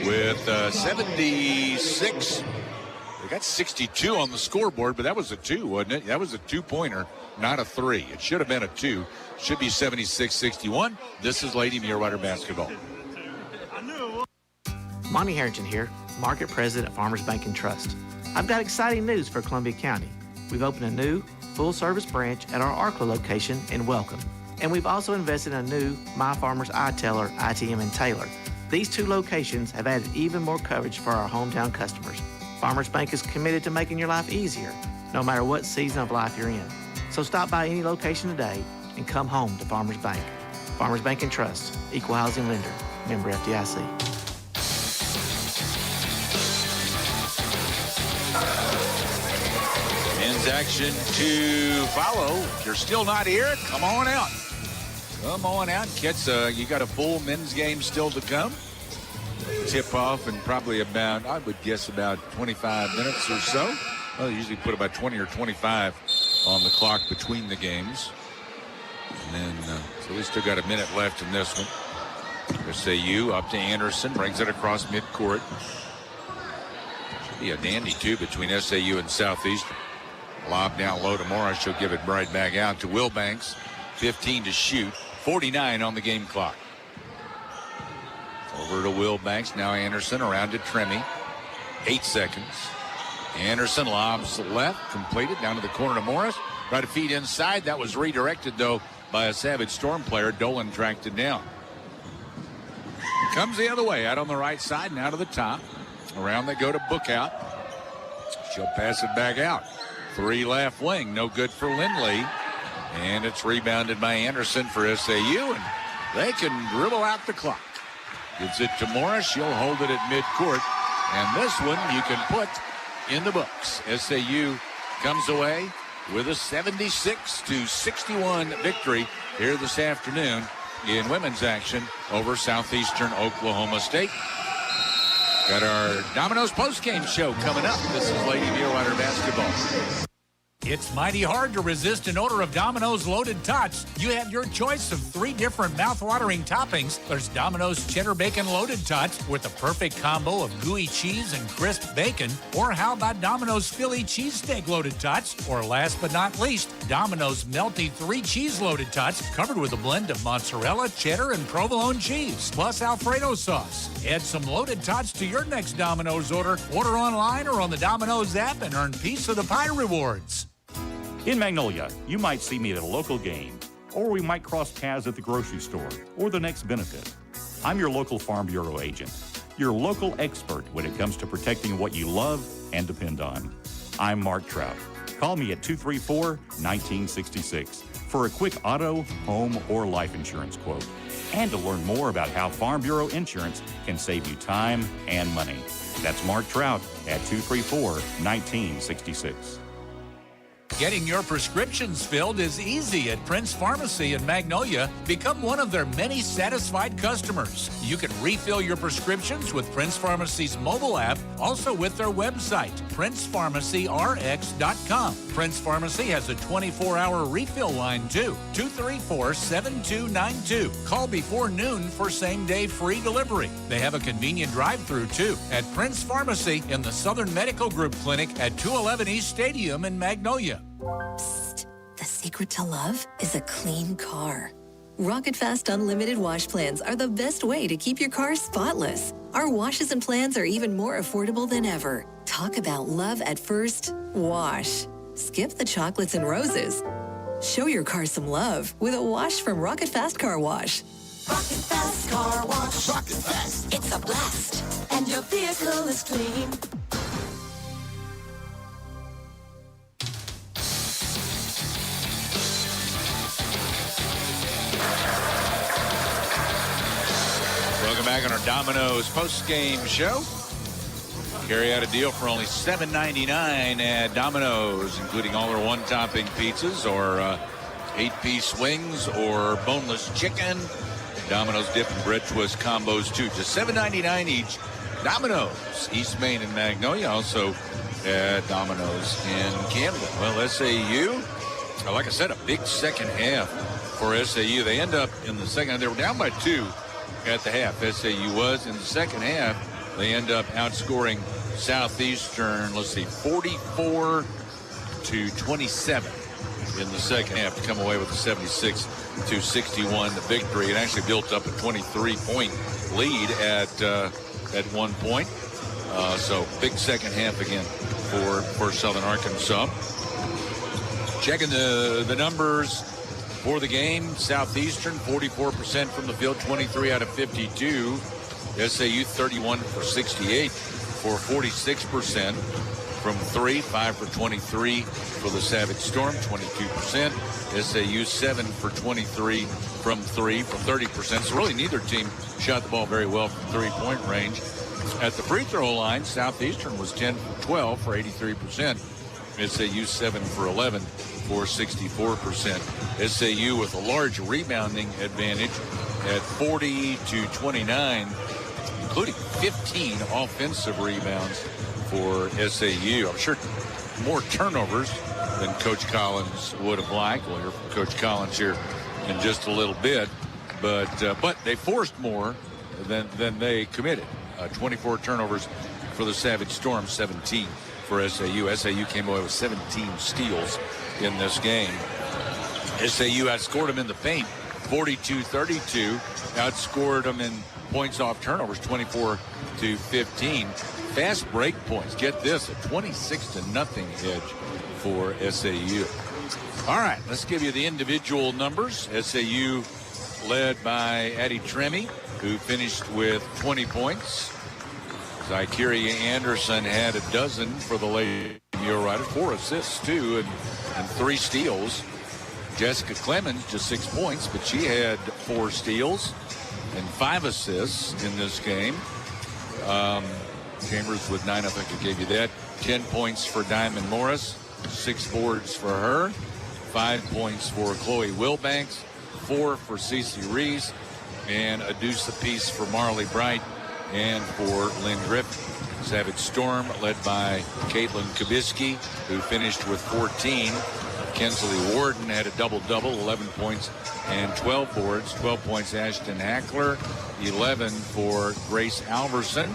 with 76. They got 62 on the scoreboard, but that was a 2, wasn't it? That was a 2-pointer, not a 3. It should have been a 2. Should be 76-61. This is Lady Mulerider basketball. Monty Harrington here, Market President of Farmers Bank and Trust. I've got exciting news for Columbia County. We've opened a new, full-service branch at our Arkla location in Welcome. And we've also invested in a new My Farmers iTeller, ITM in Taylor. These 2 locations have added even more coverage for our hometown customers. Farmers Bank is committed to making your life easier, no matter what season of life you're in. So stop by any location today and come home to Farmers Bank. Farmers Bank and Trust, Equal Housing Lender, member FDIC. Men's action to follow. If you're still not here, come on out. Come on out. You got a full men's game still to come. Tip off in probably about, I would guess, about 25 minutes or so. Well, they usually put about 20 or 25 on the clock between the games. And then, so we still got a minute left in this one. SAU up to Anderson, brings it across midcourt. Should be a dandy, too, between SAU and Southeastern. Lob down low to Morris. She'll give it right back out to Wilbanks. 15 to shoot. 49 on the game clock. Over to Wilbanks. Now Anderson around to Tremy. 8 seconds. Anderson lobs left. Completed down to the corner to Morris. Try to feed inside. That was redirected, though, by a Savage Storm player. Dolan tracked it down. Comes the other way. Out on the right side and out of the top. Around they go to Bookout. She'll pass it back out. 3 left wing. No good for Lindley. And it's rebounded by Anderson for SAU. And they can dribble out the clock. Gives it to Morris. She'll hold it at midcourt. And this one you can put in the books. SAU comes away with a 76-61 victory here this afternoon in women's action over Southeastern Oklahoma State. Got our Domino's postgame show coming up. This is Lady Mulerider basketball. It's mighty hard to resist an order of Domino's Loaded Tots. You have your choice of 3 different mouth-watering toppings. There's Domino's Cheddar Bacon Loaded Tots with the perfect combo of gooey cheese and crisp bacon. Or how about Domino's Philly Cheesesteak Loaded Tots? Or last but not least, Domino's Melty 3 Cheese Loaded Tots covered with a blend of mozzarella, cheddar, and provolone cheese, plus Alfredo sauce. Add some Loaded Tots to your next Domino's order. Order online or on the Domino's app and earn Piece of the Pie rewards. In Magnolia, you might see me at a local game, or we might cross paths at the grocery store, or the next benefit. I'm your local Farm Bureau agent, your local expert when it comes to protecting what you love and depend on. I'm Mark Trout. Call me at 234-1966 for a quick auto, home, or life insurance quote, and to learn more about how Farm Bureau insurance can save you time and money. That's Mark Trout at 234-1966. Getting your prescriptions filled is easy at Prince Pharmacy in Magnolia. Become one of their many satisfied customers. You can refill your prescriptions with Prince Pharmacy's mobile app, also with their website, PrincePharmacyRx.com. Prince Pharmacy has a 24-hour refill line, too, 234-7292. Call before noon for same-day free delivery. They have a convenient drive-through, too, at Prince Pharmacy in the Southern Medical Group Clinic at 211 East Stadium in Magnolia. Psst. The secret to love is a clean car. Rocket Fast Unlimited Wash Plans are the best way to keep your car spotless. Our washes and plans are even more affordable than ever. Talk about love at first wash. Skip the chocolates and roses. Show your car some love with a wash from Rocket Fast Car Wash. Rocket Fast Car Wash. Rocket Fast. It's a blast. And your vehicle is clean. Welcome back on our Domino's post-game show. Carry out a deal for only $7.99 at Domino's, including all their one-topping pizzas or 8-piece wings or boneless chicken. Domino's dip and bread twist combos too. Just $7.99 each. Domino's, East Main and Magnolia. Also at Domino's in Camden. Well, SAU, like I said, a big second half for SAU. They end up in the second half. They were down by 2 at the half. SAU was. In the second half, they end up outscoring Southeastern, 44-27 in the second half to come away with a 76-61 victory. It actually built up a 23-point lead at one point. So big second half again for Southern Arkansas. Checking the numbers for the game. Southeastern 44% from the field, 23 out of 52. SAU 31 for 68 for 46% from 3, 5 for 23 for the Savage Storm, 22%. SAU 7 for 23 from 3 for 30%. So really neither team shot the ball very well from three-point range. At the free throw line, Southeastern was 10 for 12 for 83%. SAU 7 for 11 for 64%. SAU with a large rebounding advantage at 40-29, including 15 offensive rebounds for SAU. I'm sure more turnovers than Coach Collins would have liked. We'll hear from Coach Collins here in just a little bit. But they forced more than they committed. 24 turnovers for the Savage Storm, 17 for SAU. SAU came away with 17 steals in this game. SAU outscored them in the paint, 42-32. Outscored them in points off turnovers, 24-15. Fast break points. Get this, a 26-0 edge for SAU. All right, let's give you the individual numbers. SAU led by Addie Tremme, who finished with 20 points. Zykeria Anderson had a dozen for the Lady Muleriders, 4 assists too, and 3 steals. Jessica Clemens just 6 points, but she had 4 steals and 5 assists in this game. Chambers with 9, I think I gave you that. 10 points for Diamond Morris, 6 boards for her, 5 points for Chloe Wilbanks, 4 for Cece Reese, and a deuce apiece for Marley Bright and for Lynn Griffin. Savage Storm led by Caitlin Kabisky, who finished with 14. Kinsley Warden had a double-double, 11 points and 12 boards. 12 points Ashton Hackler, 11 for Grace Alverson,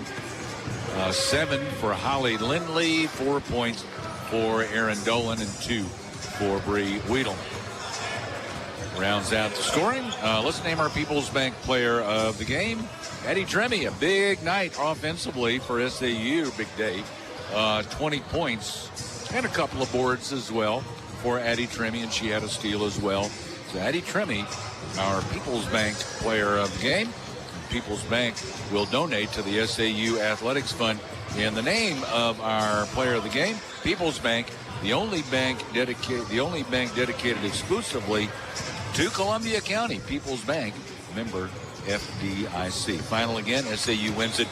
7 for Holly Lindley, 4 points for Aaron Dolan, and 2 for Bree Wiedelman. Rounds out the scoring. Let's name our People's Bank player of the game. Addie Tremme, a big night offensively for SAU, big day. 20 points and a couple of boards as well for Addie Tremme, and she had a steal as well. So Addie Tremme, our People's Bank player of the game. People's Bank will donate to the SAU Athletics Fund in the name of our player of the game. People's Bank, the only bank dedicated exclusively to Columbia County. People's Bank, member FDIC. Final again, SAU wins it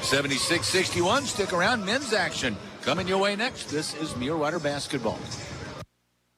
76-61. Stick around, men's action coming your way next. This is Mulerider basketball.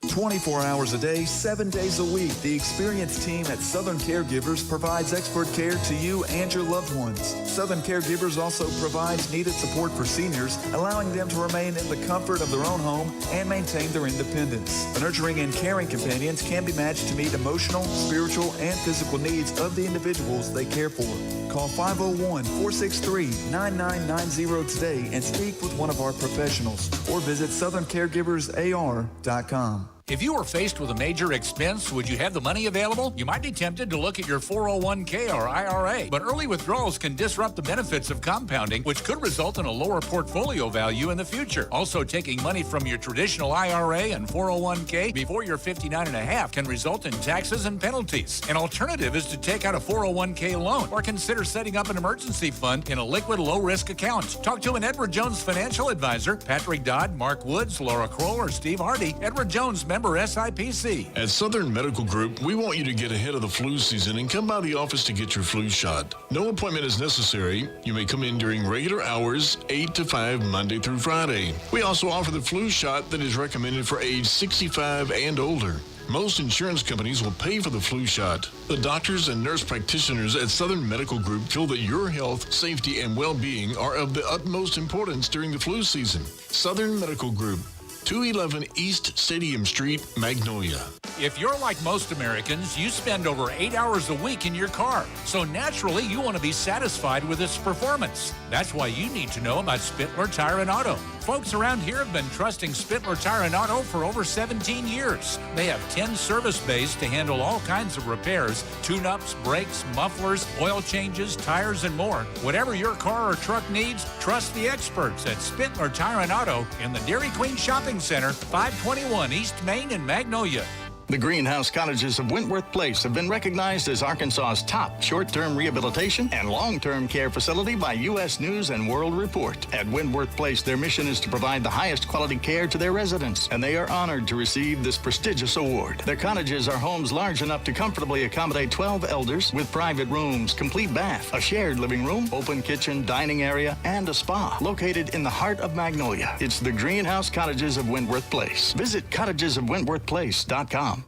24 hours a day, 7 days a week, the experienced team at Southern Caregivers provides expert care to you and your loved ones. Southern Caregivers also provides needed support for seniors, allowing them to remain in the comfort of their own home and maintain their independence. Nurturing and caring companions can be matched to meet emotional, spiritual, and physical needs of the individuals they care for. Call 501-463-9990 today and speak with one of our professionals, or visit southerncaregiversar.com. If you were faced with a major expense, would you have the money available? You might be tempted to look at your 401k or IRA, but early withdrawals can disrupt the benefits of compounding, which could result in a lower portfolio value in the future. Also, taking money from your traditional IRA and 401k before you're 59 and a half can result in taxes and penalties. An alternative is to take out a 401k loan or consider setting up an emergency fund in a liquid, low-risk account. Talk to an Edward Jones financial advisor, Patrick Dodd, Mark Woods, Laura Kroll, or Steve Hardy. Edward Jones, member SIPC. At Southern Medical Group, we want you to get ahead of the flu season and come by the office to get your flu shot. No appointment is necessary. You may come in during regular hours, 8 to 5, Monday through Friday. We also offer the flu shot that is recommended for age 65 and older. Most insurance companies will pay for the flu shot. The doctors and nurse practitioners at Southern Medical Group feel that your health, safety, and well-being are of the utmost importance during the flu season. Southern Medical Group, 211 East Stadium Street, Magnolia. If you're like most Americans, you spend over 8 hours a week in your car. So naturally, you want to be satisfied with its performance. That's why you need to know about Spittler Tire and Auto. Folks around here have been trusting Spittler Tire and Auto for over 17 years. They have 10 service bays to handle all kinds of repairs, tune-ups, brakes, mufflers, oil changes, tires, and more. Whatever your car or truck needs, trust the experts at Spittler Tire and Auto in the Dairy Queen Shopping Center, 521 East Main in Magnolia. The Greenhouse Cottages of Wentworth Place have been recognized as Arkansas's top short-term rehabilitation and long-term care facility by U.S. News and World Report. At Wentworth Place, their mission is to provide the highest quality care to their residents, and they are honored to receive this prestigious award. Their cottages are homes large enough to comfortably accommodate 12 elders with private rooms, complete bath, a shared living room, open kitchen, dining area, and a spa. Located in the heart of Magnolia, it's the Greenhouse Cottages of Wentworth Place. Visit cottagesofwentworthplace.com.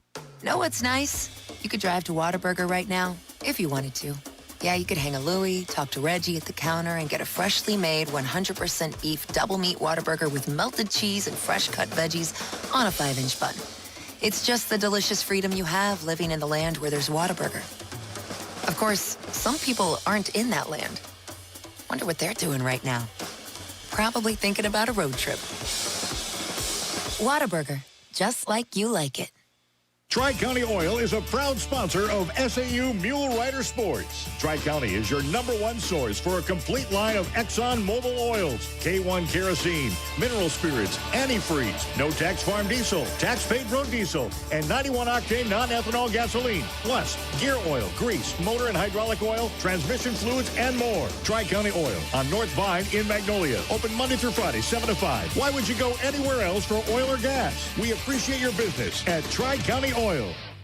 Know what's nice? You could drive to Whataburger right now, if you wanted to. Yeah, you could hang a Louie, talk to Reggie at the counter, and get a freshly made 100% beef double meat Whataburger with melted cheese and fresh cut veggies on a 5-inch bun. It's just the delicious freedom you have living in the land where there's Whataburger. Of course, some people aren't in that land. Wonder what they're doing right now. Probably thinking about a road trip. Whataburger, just like you like it. Tri-County Oil is a proud sponsor of SAU Mulerider Sports. Tri-County is your #1 source for a complete line of Exxon Mobil oils, K1 kerosene, mineral spirits, antifreeze, no-tax farm diesel, tax-paid road diesel, and 91-octane non-ethanol gasoline, plus gear oil, grease, motor and hydraulic oil, transmission fluids, and more. Tri-County Oil on North Vine in Magnolia. Open Monday through Friday, 7 to 5. Why would you go anywhere else for oil or gas? We appreciate your business at Tri-County Oil.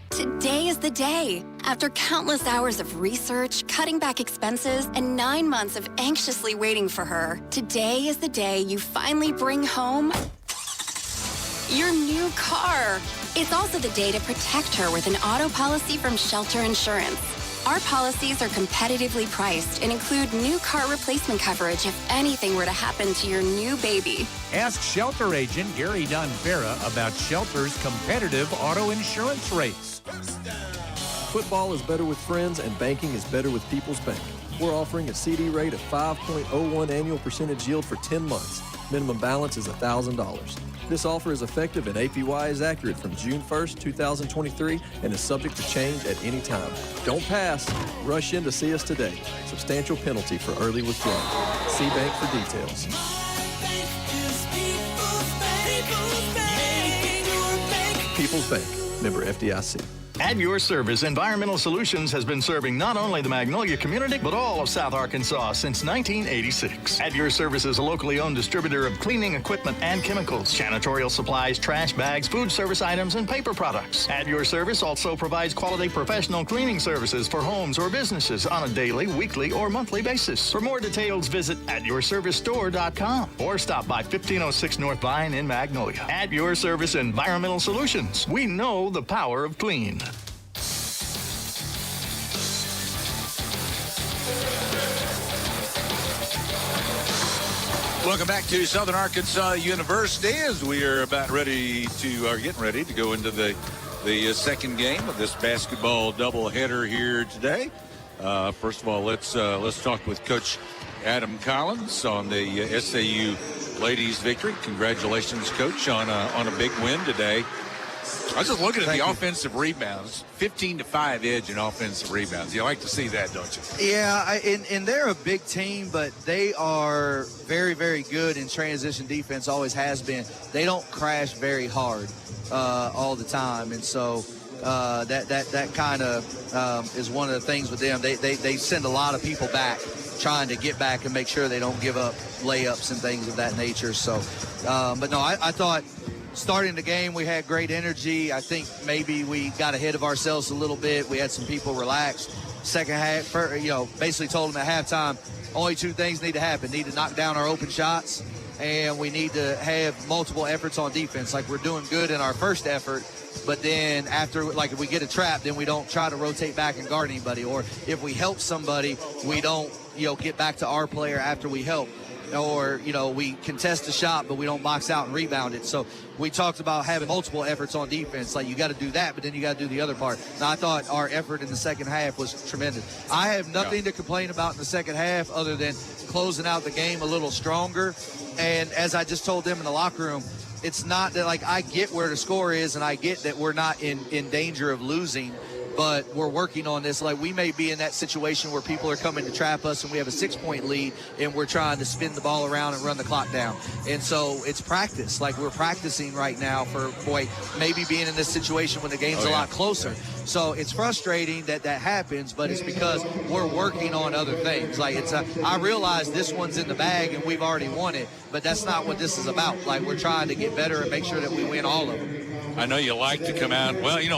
Today is the day. After countless hours of research, cutting back expenses, and 9 months of anxiously waiting for her, today is the day you finally bring home your new car. It's also the day to protect her with an auto policy from Shelter Insurance. Our policies are competitively priced and include new car replacement coverage if anything were to happen to your new baby. Ask Shelter agent Gary Dunn-Farah about Shelter's competitive auto insurance rates. Football is better with friends and banking is better with People's Bank. We're offering a CD rate of 5.01 annual percentage yield for 10 months. Minimum balance is $1,000. This offer is effective and APY is accurate from June 1st, 2023 and is subject to change at any time. Don't pass. Rush in to see us today. Substantial penalty for early withdrawal. See bank for details. People's Bank. Member FDIC. At Your Service, Environmental Solutions has been serving not only the Magnolia community, but all of South Arkansas since 1986. At Your Service is a locally owned distributor of cleaning equipment and chemicals, janitorial supplies, trash bags, food service items, and paper products. At Your Service also provides quality professional cleaning services for homes or businesses on a daily, weekly, or monthly basis. For more details, visit atyourservicestore.com or stop by 1506 North Vine in Magnolia. At Your Service, Environmental Solutions. We know the power of clean. Welcome back to Southern Arkansas University as we are getting ready to go into the second game of this basketball doubleheader here today. First of all, let's talk with Coach Adam Collins on the SAU ladies victory. Congratulations, Coach, on a big win today. I was just looking at the offensive rebounds, 15-5 edge in offensive rebounds. You like to see that, don't you? Yeah, and they're a big team, but they are very, very good in transition defense, always has been. They don't crash very hard all the time, and so that kind of is one of the things with them. They send a lot of people back, trying to get back and make sure they don't give up layups and things of that nature. So, but no, I thought starting the game, we had great energy. I think maybe we got ahead of ourselves a little bit. We had some people relaxed. Second half, basically told them at halftime, only two things need to happen. Need to knock down our open shots and we need to have multiple efforts on defense. Like, we're doing good in our first effort, but then after, like, if we get a trap, then we don't try to rotate back and guard anybody. Or if we help somebody, we don't, get back to our player after we help. Or, we contest a shot, but we don't box out and rebound it. So we talked about having multiple efforts on defense. Like, you got to do that, but then you got to do the other part. Now, I thought our effort in the second half was tremendous. I have nothing to complain about in the second half other than closing out the game a little stronger. And as I just told them in the locker room, it's not that, like, I get where the score is and I get that we're not in danger of losing, but we're working on this. Like, we may be in that situation where people are coming to trap us and we have a 6-point lead and we're trying to spin the ball around and run the clock down. And so it's practice. Like, we're practicing right now for, maybe being in this situation when the game's a lot closer. So it's frustrating that happens, but it's because we're working on other things. Like, I realize this one's in the bag and we've already won it, but that's not what this is about. Like, we're trying to get better and make sure that we win all of them. I know you like to come out,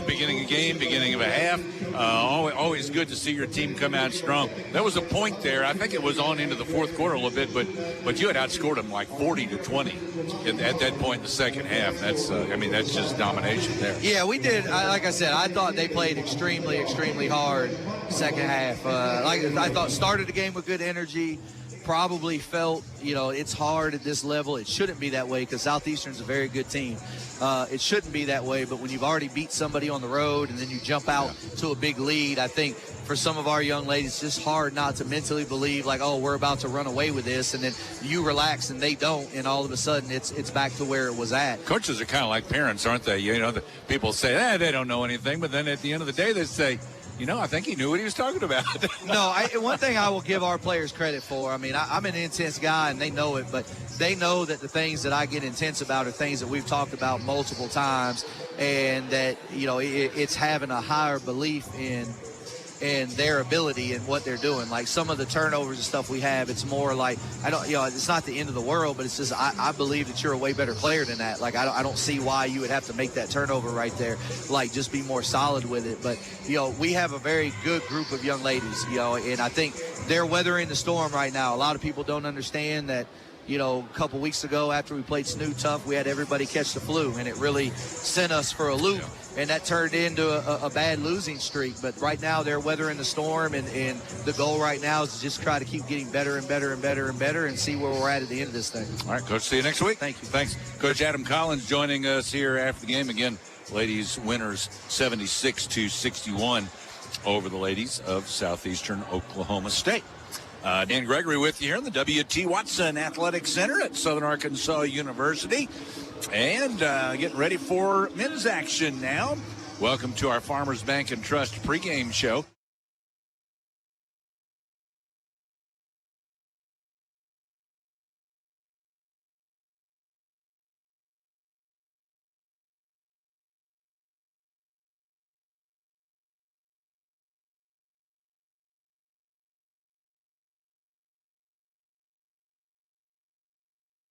beginning of game, beginning of a half. Always good to see your team come out strong. There was a point there. I think it was on into the fourth quarter a little bit, but you had outscored them like 40-20 at that point in the second half. That's just domination there. Yeah, we did. Like I said, I thought they played extremely, extremely hard second half. I thought started the game with good energy. Probably felt, it's hard at this level. It shouldn't be that way because Southeastern's a very good team. It shouldn't be that way, but when you've already beat somebody on the road and then you jump out to a big lead, I think for some of our young ladies, it's just hard not to mentally believe like, oh, we're about to run away with this, and then you relax and they don't, and all of a sudden it's back to where it was at. Coaches are kind of like parents, aren't they? The people say, they don't know anything, but then at the end of the day, they say, I think he knew what he was talking about. No, one thing I will give our players credit for, I'm an intense guy, and they know it, but they know that the things that I get intense about are things that we've talked about multiple times, and that, it's having a higher belief in their ability and what they're doing. Like, some of the turnovers and stuff we have, it's more like, it's not the end of the world, but it's just, I believe that you're a way better player than that. Like, I don't see why you would have to make that turnover right there. Like, just be more solid with it. But, we have a very good group of young ladies, and I think they're weathering the storm right now. A lot of people don't understand that, a couple weeks ago after we played Snoo Tough, we had everybody catch the flu, and it really sent us for a loop. And that turned into a bad losing streak. But right now they're weathering the storm, and the goal right now is to just try to keep getting better and better and better and better and see where we're at the end of this thing. All right, Coach, see you next week. Thank you. Thanks. Coach Adam Collins joining us here after the game. Again, ladies winners 76-61 over the ladies of Southeastern Oklahoma State. Dan Gregory with you here in the W.T. Watson Athletic Center at Southern Arkansas University. And getting ready for men's action now. Welcome to our Farmers Bank and Trust pregame show.